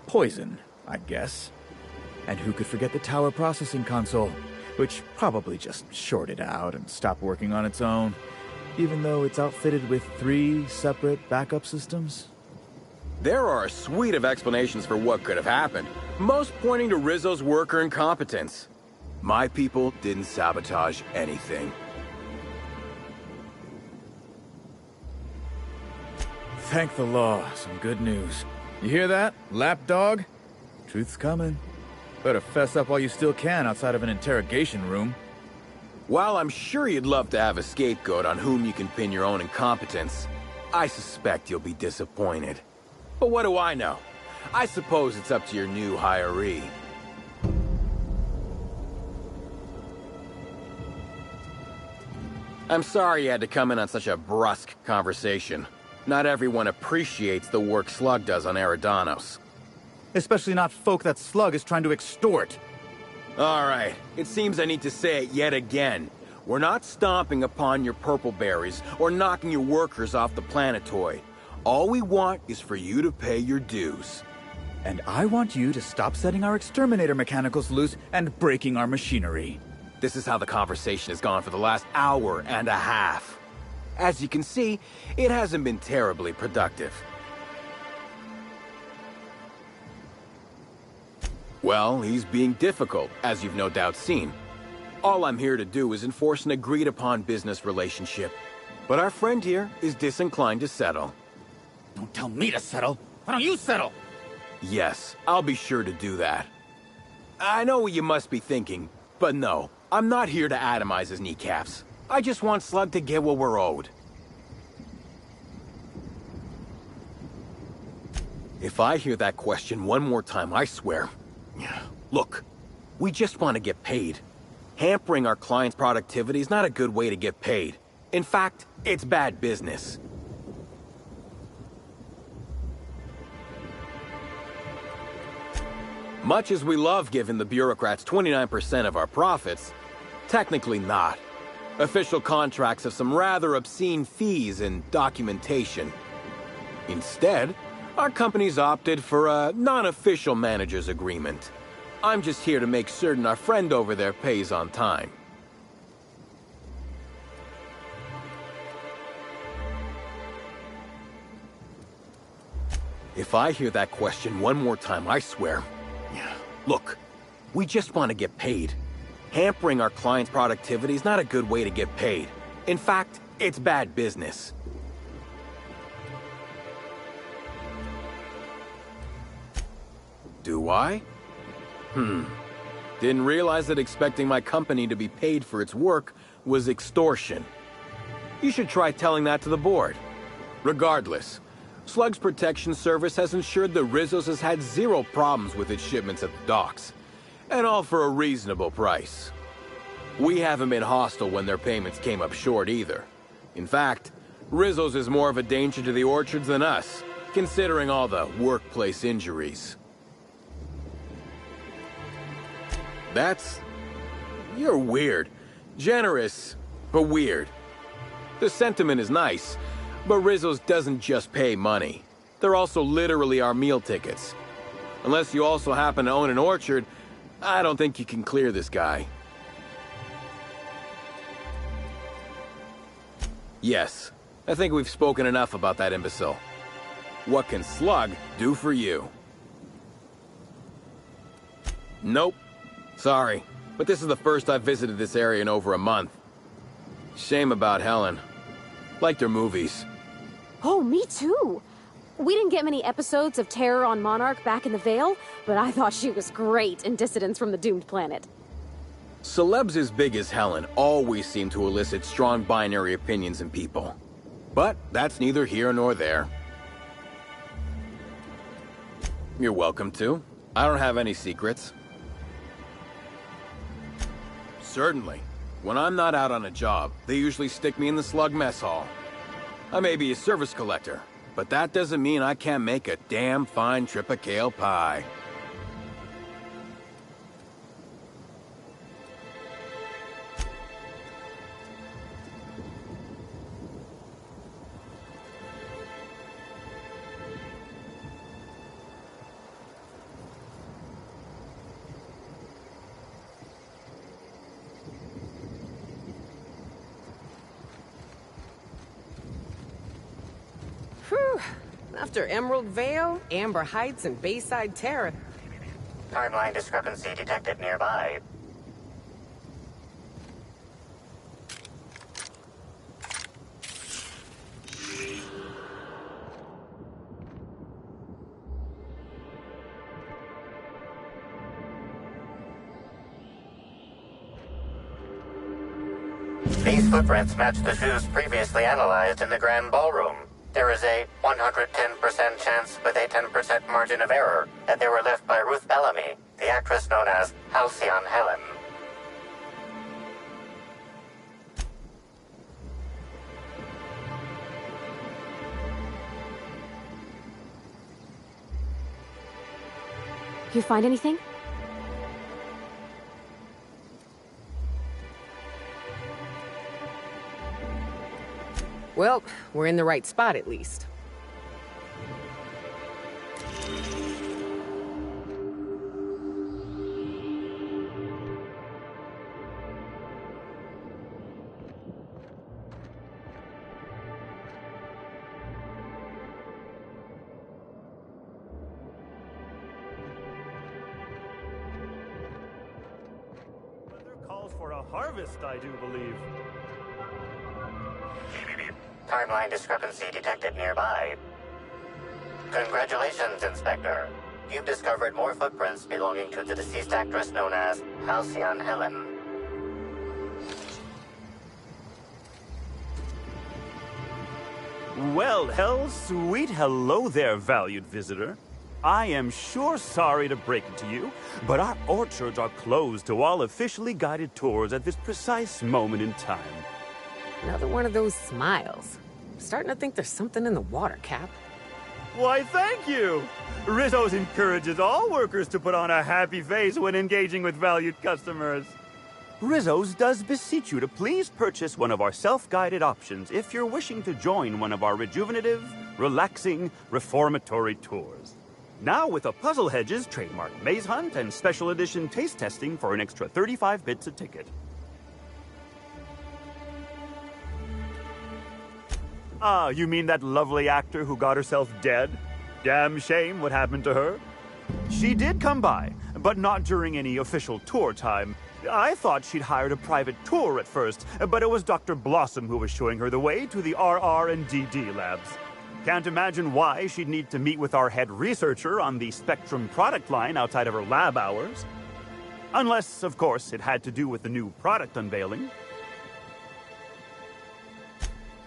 Poison, I guess. And who could forget the tower processing console, which probably just shorted out and stopped working on its own, even though it's outfitted with 3 separate backup systems? There are a suite of explanations for what could have happened, most pointing to Rizzo's worker incompetence. My people didn't sabotage anything. Thank the law, some good news. You hear that, lapdog? Truth's coming. Better fess up while you still can outside of an interrogation room. While I'm sure you'd love to have a scapegoat on whom you can pin your own incompetence, I suspect you'll be disappointed. But what do I know? I suppose it's up to your new hiree. I'm sorry you had to come in on such a brusque conversation. Not everyone appreciates the work Slug does on Eridanos. Especially not folk that Slug is trying to extort. All right, it seems I need to say it yet again. We're not stomping upon your purple berries or knocking your workers off the planetoid. All we want is for you to pay your dues. And I want you to stop setting our exterminator mechanicals loose and breaking our machinery. This is how the conversation has gone for the last hour and a half. As you can see, it hasn't been terribly productive. Well, he's being difficult, as you've no doubt seen. All I'm here to do is enforce an agreed-upon business relationship. But our friend here is disinclined to settle. Don't tell me to settle. Why don't you settle? Yes, I'll be sure to do that. I know what you must be thinking, but no, I'm not here to atomize his kneecaps. I just want Slug to get what we're owed. If I hear that question one more time, I swear... Look, we just want to get paid. Hampering our clients' productivity is not a good way to get paid. In fact, it's bad business. Much as we love giving the bureaucrats 29% of our profits, technically not. Official contracts have some rather obscene fees and documentation. Instead, our company's opted for a non-official manager's agreement. I'm just here to make certain our friend over there pays on time. If I hear that question one more time, I swear... Look, we just want to get paid. Hampering our clients' productivity is not a good way to get paid. In fact, it's bad business. Do I? Didn't realize that expecting my company to be paid for its work was extortion. You should try telling that to the board. Regardless, Slug's protection service has ensured that Rizzo's has had zero problems with its shipments at the docks. And all for a reasonable price. We haven't been hostile when their payments came up short either. In fact, Rizzo's is more of a danger to the orchards than us, considering all the workplace injuries. You're weird. Generous, but weird. The sentiment is nice, but Rizzo's doesn't just pay money. They're also literally our meal tickets. Unless you also happen to own an orchard, I don't think you can clear this guy. Yes, I think we've spoken enough about that imbecile. What can Slug do for you? Nope. Sorry, but this is the first I've visited this area in over a month. Shame about Helen. Liked her movies. Oh, me too. We didn't get many episodes of Terror on Monarch back in the Vale, but I thought she was great in Dissidents from the Doomed Planet. Celebs as big as Helen always seem to elicit strong binary opinions in people. But that's neither here nor there. You're welcome to. I don't have any secrets. Certainly. When I'm not out on a job, they usually stick me in the Slug mess hall. I may be a service collector, but that doesn't mean I can't make a damn fine tripicale pie. Whew. After Emerald Vale, Amber Heights, and Bayside Terrace. Timeline discrepancy detected nearby. These footprints match the shoes previously analyzed in the Grand Ballroom. There is a 110% chance with a 10% margin of error that they were left by Ruth Bellamy, the actress known as Halcyon Helen. You find anything? Well, we're in the right spot at least. Calls for a harvest, I do believe. Timeline discrepancy detected nearby. Congratulations, Inspector. You've discovered more footprints belonging to the deceased actress known as Halcyon Helen. Well, sweet hello there, valued visitor. I am sure sorry to break it to you, but our orchards are closed to all officially guided tours at this precise moment in time. Another one of those smiles. I'm starting to think there's something in the water, Cap. Why, thank you! Rizzo's encourages all workers to put on a happy face when engaging with valued customers. Rizzo's does beseech you to please purchase one of our self-guided options if you're wishing to join one of our rejuvenative, relaxing, reformatory tours. Now with a Puzzle Hedges trademark maze hunt and special edition taste testing for an extra 35 bits a ticket. Ah, you mean that lovely actor who got herself dead? Damn shame what happened to her. She did come by, but not during any official tour time. I thought she'd hired a private tour at first, but it was Dr. Blossom who was showing her the way to the RR and DD labs. Can't imagine why she'd need to meet with our head researcher on the Spectrum product line outside of her lab hours. Unless, of course, it had to do with the new product unveiling.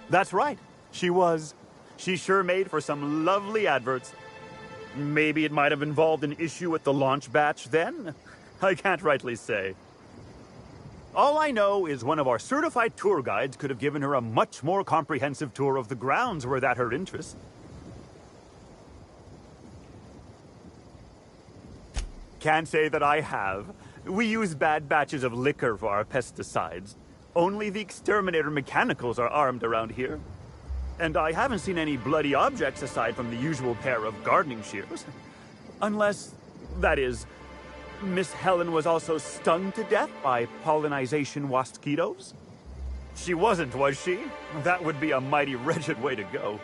That's right. She was. She sure made for some lovely adverts. Maybe it might have involved an issue with the launch batch then? I can't rightly say. All I know is one of our certified tour guides could have given her a much more comprehensive tour of the grounds were that her interest. Can't say that I have. We use bad batches of liquor for our pesticides. Only the exterminator mechanicals are armed around here. And I haven't seen any bloody objects aside from the usual pair of gardening shears. Unless, that is, Miss Helen was also stung to death by pollinization wasquitos? She wasn't, was she? That would be a mighty wretched way to go.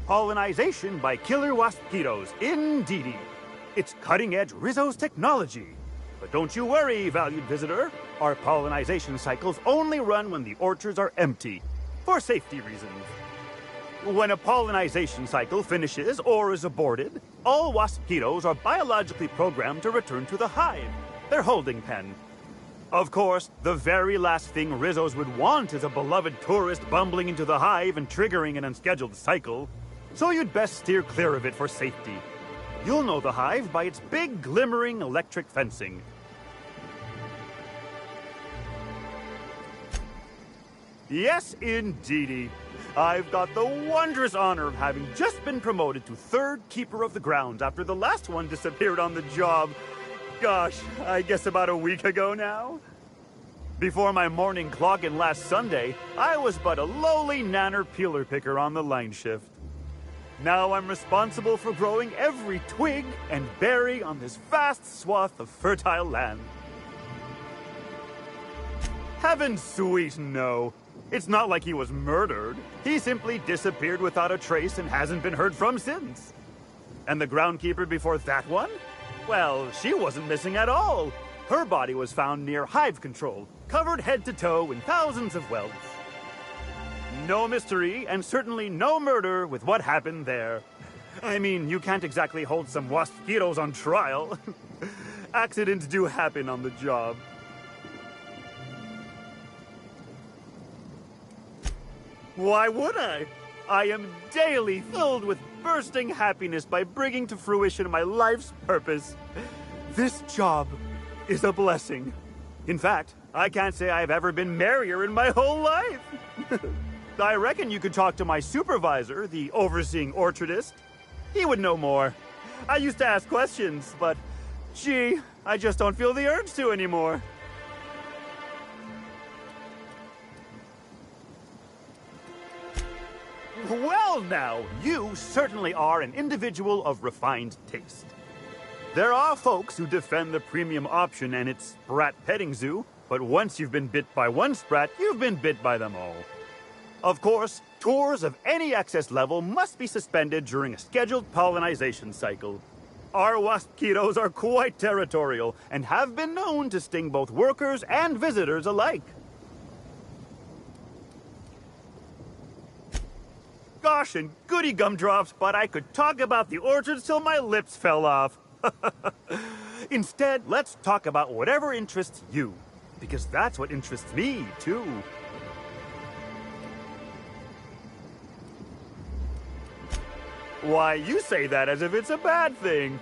Pollinization by killer wasquitos, indeedy. It's cutting-edge Rizzo's technology. But don't you worry, valued visitor. Our pollinization cycles only run when the orchards are empty, for safety reasons. When a pollinization cycle finishes or is aborted, all wasquitos are biologically programmed to return to the hive, their holding pen. Of course, the very last thing Rizzo's would want is a beloved tourist bumbling into the hive and triggering an unscheduled cycle, so you'd best steer clear of it for safety. You'll know the hive by its big, glimmering electric fencing. Yes, indeedy. I've got the wondrous honor of having just been promoted to third keeper of the grounds after the last one disappeared on the job. Gosh, I guess about a week ago now. Before my morning clock-in last Sunday, I was but a lowly nanner peeler picker on the line shift. Now I'm responsible for growing every twig and berry on this vast swath of fertile land. Heaven sweet, no. It's not like he was murdered. He simply disappeared without a trace and hasn't been heard from since. And the groundkeeper before that one? Well, she wasn't missing at all. Her body was found near hive control, covered head to toe in thousands of welts. No mystery, and certainly no murder with what happened there. I mean, you can't exactly hold some wasquitos on trial. Accidents do happen on the job. Why would I? I am daily filled with bursting happiness by bringing to fruition my life's purpose. This job is a blessing. In fact, I can't say I've ever been merrier in my whole life. I reckon you could talk to my supervisor, the overseeing orchardist. He would know more. I used to ask questions, but gee, I just don't feel the urge to anymore. Well now, you certainly are an individual of refined taste. There are folks who defend the premium option and its sprat petting zoo, but once you've been bit by one sprat, you've been bit by them all. Of course, tours of any excess level must be suspended during a scheduled pollinization cycle. Our waspitos are quite territorial and have been known to sting both workers and visitors alike. Gosh and goody gumdrops, but I could talk about the orchards till my lips fell off. Instead, let's talk about whatever interests you, because that's what interests me, too. Why, you say that as if it's a bad thing.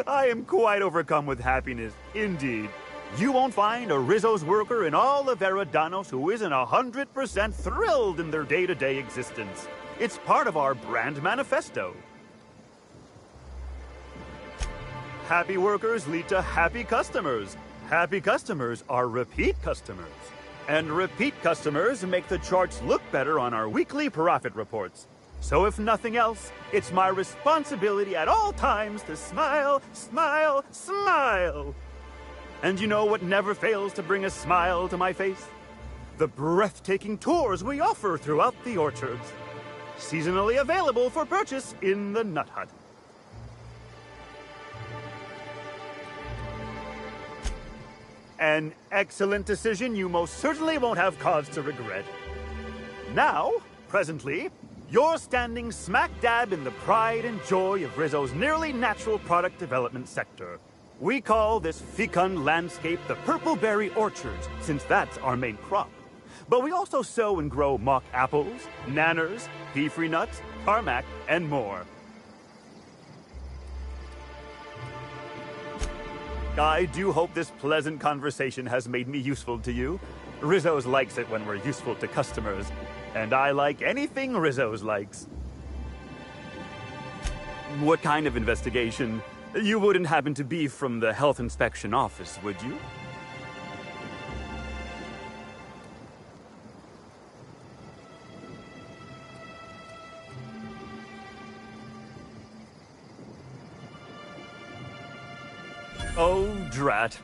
I am quite overcome with happiness, indeed. You won't find a Rizzo's worker in all of Eridanos who isn't 100% thrilled in their day-to-day existence. It's part of our brand manifesto. Happy workers lead to happy customers. Happy customers are repeat customers. And repeat customers make the charts look better on our weekly profit reports. So if nothing else, it's my responsibility at all times to smile, smile, smile. And you know what never fails to bring a smile to my face? The breathtaking tours we offer throughout the orchards. Seasonally available for purchase in the Nut Hut. An excellent decision you most certainly won't have cause to regret. Now, presently, you're standing smack dab in the pride and joy of Rizzo's nearly natural product development sector. We call this fecund landscape the Purple Berry Orchards, since that's our main crop. But we also sow and grow mock apples, nanners, pea-free nuts, tarmac, and more. I do hope this pleasant conversation has made me useful to you. Rizzo's likes it when we're useful to customers, and I like anything Rizzo's likes. What kind of investigation? You wouldn't happen to be from the health inspection office, would you? Oh, drat.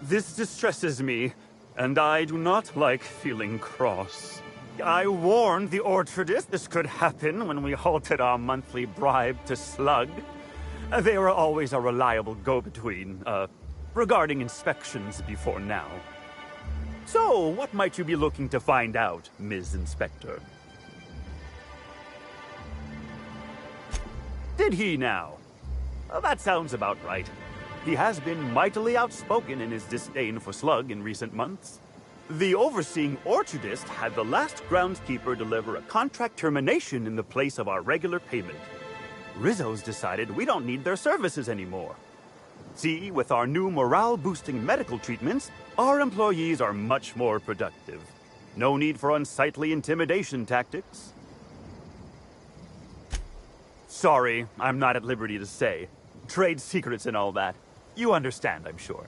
This distresses me, and I do not like feeling cross. I warned the orchardist this could happen when we halted our monthly bribe to Slug. They were always a reliable go-between, regarding inspections before now. So, what might you be looking to find out, Ms. Inspector? Did he now? That sounds about right. He has been mightily outspoken in his disdain for Slug in recent months. The overseeing orchardist had the last groundskeeper deliver a contract termination in the place of our regular payment. Rizzo's decided we don't need their services anymore. See, with our new morale-boosting medical treatments, our employees are much more productive. No need for unsightly intimidation tactics. Sorry, I'm not at liberty to say. Trade secrets and all that. You understand, I'm sure.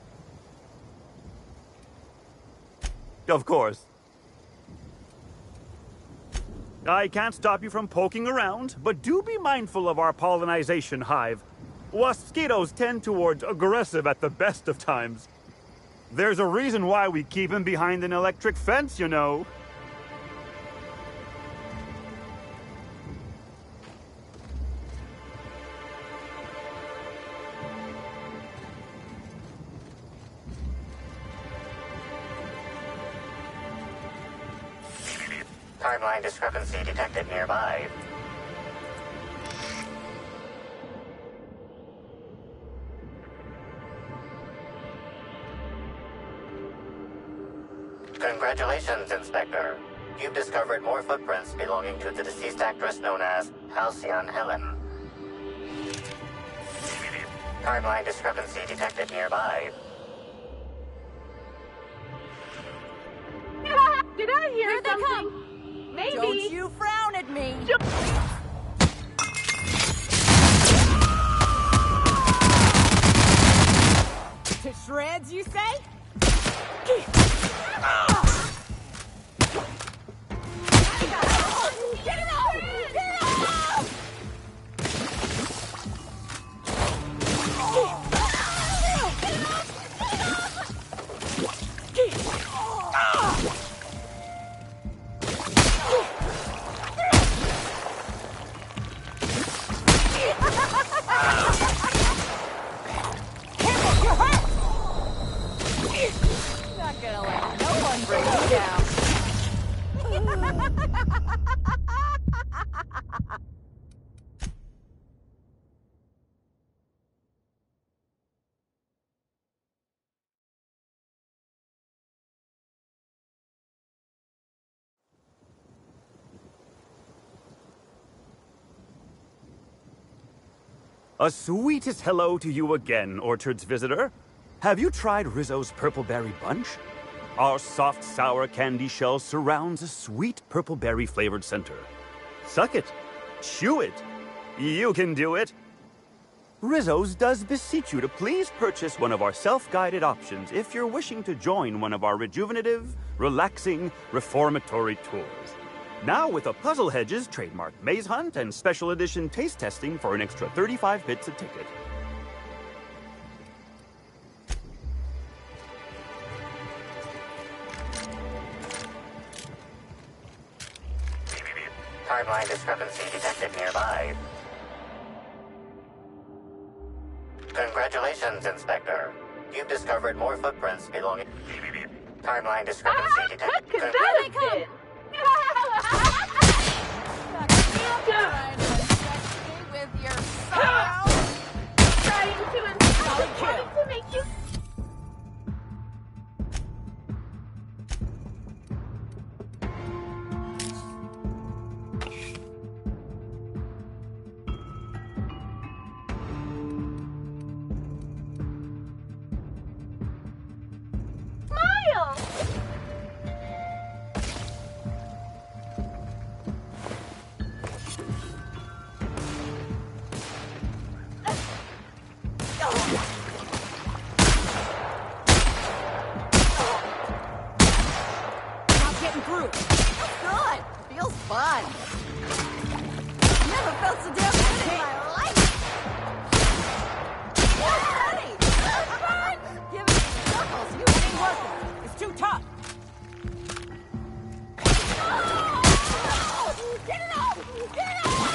Of course. I can't stop you from poking around, but do be mindful of our pollinization hive. Waspitos tend towards aggressive at the best of times. There's a reason why we keep him behind an electric fence, you know. Timeline discrepancy detected nearby. Congratulations, Inspector. You've discovered more footprints belonging to the deceased actress known as Halcyon Helen. Timeline discrepancy detected nearby. Did I hear Here something? they come! Maybe. Don't you frown at me! To shreds, you say? Get it off! Get it off! Not gonna let no one bring you down. A sweetest hello to you again, Orchard's visitor. Have you tried Rizzo's Purple Berry Bunch? Our soft, sour candy shell surrounds a sweet purple berry flavored center. Suck it. Chew it. You can do it. Rizzo's does beseech you to please purchase one of our self-guided options if you're wishing to join one of our rejuvenative, relaxing, reformatory tours. Now with a Puzzle Hedges trademark maze hunt and special edition taste testing for an extra 35 bits a ticket. Timeline discrepancy detected nearby. Congratulations, Inspector. You've discovered more footprints belonging... Timeline discrepancy detected. Here they come! With your sorrow. Trying to make you... Smile! Not getting through. Good. Feels fun. Never felt so damn good in my life. Honey, that's fun. Give me knuckles. You ain't working. It's too tough. Get it off! Get it off!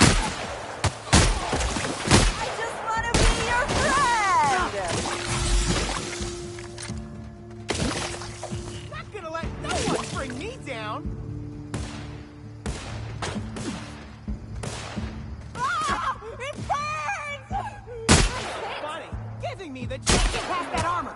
I just want to be your friend. Not gonna let no one bring me down. Ah! It burns! Funny, giving me the chance to pass that armor.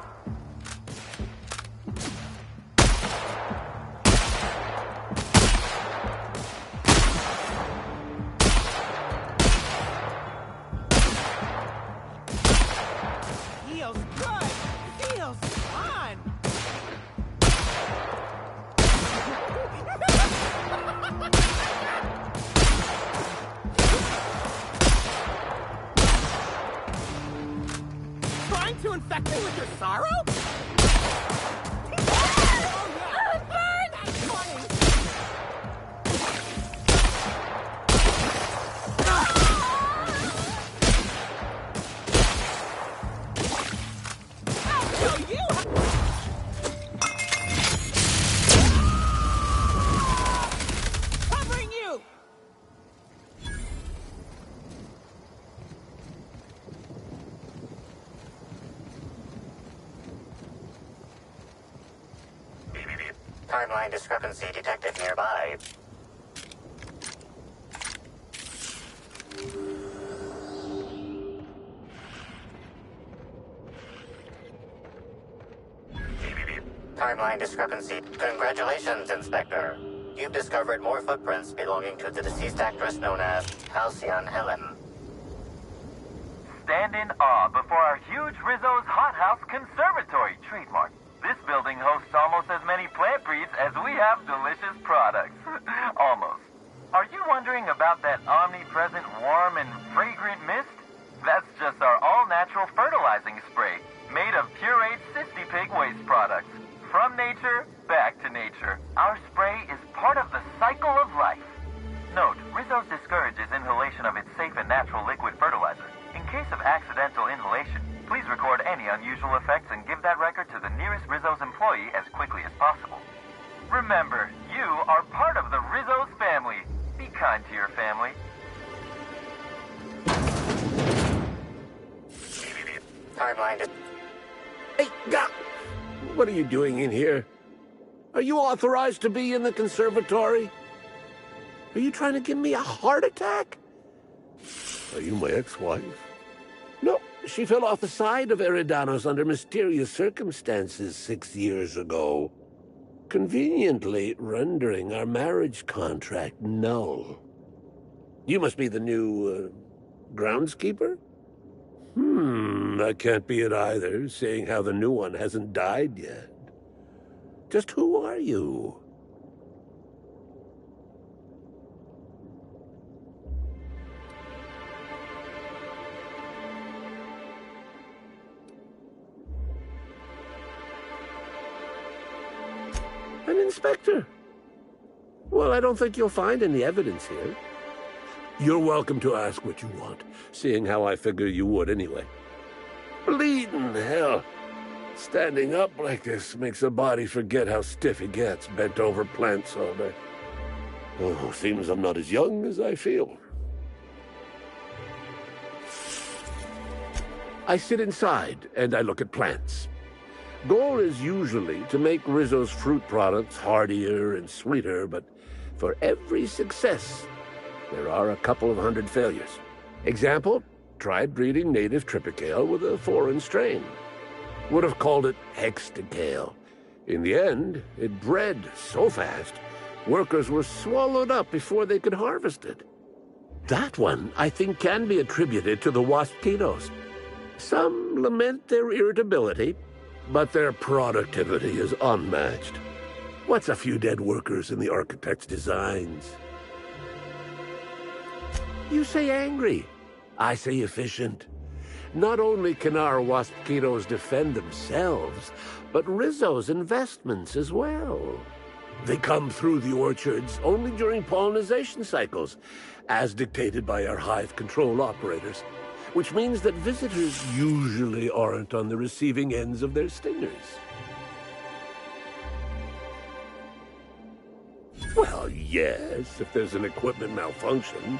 Feels good. Feels fun. Trying to infect me with your sorrow? Covering you! Timeline discrepancy detected nearby. Timeline discrepancy. Congratulations, Inspector. You've discovered more footprints belonging to the deceased actress known as Halcyon Helen. Stand in awe before our huge Rizzo's Hothouse Conservatory trademark. This building hosts almost as many plant breeds as we have delicious products. Almost. Are you wondering about that omnipresent warm and fragrant mist? That's just our all-natural fertilizing spray, made of pureed 60 pig waste products. From nature, back to nature. Our spray is part of the cycle of life. Note, Rizzo's discourages inhalation of its safe and natural liquid fertilizer. In case of accidental inhalation, please record any unusual effects and give that record to the nearest Rizzo's employee as quickly as possible. Remember, you are part of the Rizzo's family. Be kind to your family. Timeline is... Hey, what are you doing in here? Are you authorized to be in the conservatory? Are you trying to give me a heart attack? Are you my ex-wife? No, she fell off the side of Eridanos under mysterious circumstances 6 years ago, conveniently rendering our marriage contract null. You must be the new, groundskeeper? That can't be it either, seeing how the new one hasn't died yet. Just who are you? An inspector. Well, I don't think you'll find any evidence here. You're welcome to ask what you want, seeing how I figure you would anyway. Bleeding hell. Standing up like this makes a body forget how stiff he gets, bent over plants all day. Oh, seems I'm not as young as I feel. I sit inside and I look at plants. Goal is usually to make Rizzo's fruit products hardier and sweeter, but for every success, there are a couple of hundred failures. Example, tried breeding native tripicale with a foreign strain. Would have called it hexticale. In the end, it bred so fast, workers were swallowed up before they could harvest it. That one, I think, can be attributed to the waspitos. Some lament their irritability, but their productivity is unmatched. What's a few dead workers in the architect's designs? You say angry. I say efficient. Not only can our waspitos defend themselves, but Rizzo's investments as well. They come through the orchards only during pollination cycles, as dictated by our hive control operators, which means that visitors usually aren't on the receiving ends of their stingers. Well, yes, if there's an equipment malfunction,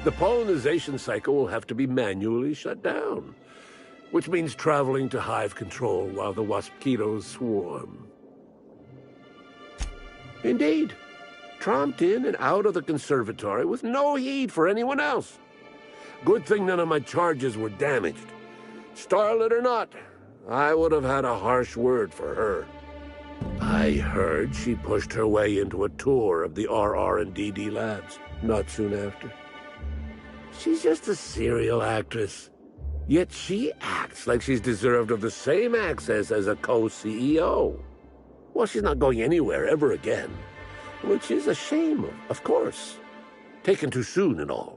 the pollination cycle will have to be manually shut down, which means traveling to hive control while the waspitos swarm. Indeed, tromped in and out of the conservatory with no heed for anyone else. Good thing none of my charges were damaged. Starlet or not, I would have had a harsh word for her. I heard she pushed her way into a tour of the RR&DD labs not soon after. She's just a serial actress, yet she acts like she's deserved of the same access as a co-CEO. Well, she's not going anywhere ever again, which is a shame, of course. Taken too soon and all.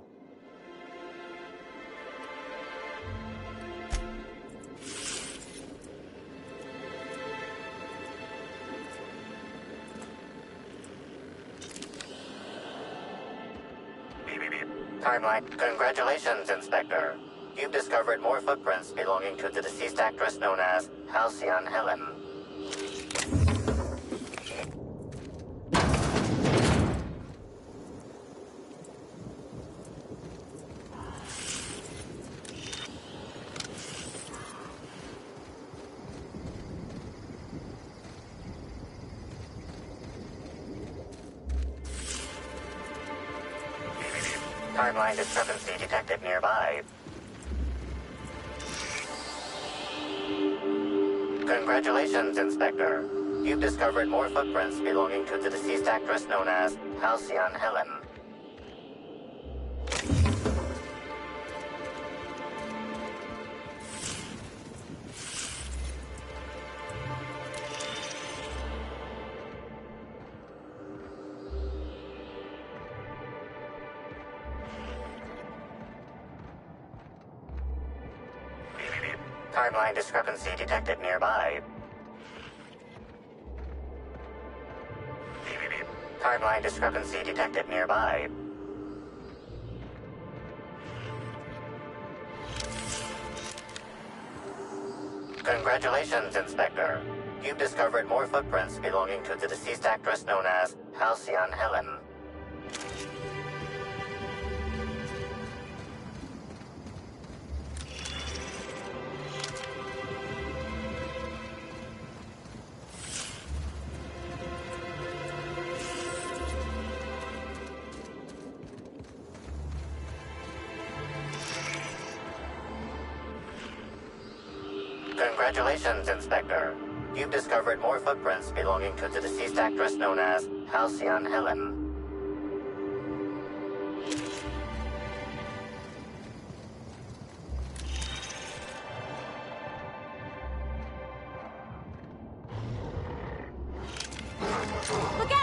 Timeline. Congratulations, Inspector. You've discovered more footprints belonging to the deceased actress known as Halcyon Helen. Timeline discrepancy detected nearby. Congratulations, Inspector. You've discovered more footprints belonging to the deceased actress known as Halcyon Helen. Timeline discrepancy detected nearby. Timeline discrepancy detected nearby. Congratulations, Inspector. You've discovered more footprints belonging to the deceased actress known as Halcyon Helen. Congratulations, Inspector. You've discovered more footprints belonging to the deceased actress known as Halcyon Helen. Look out!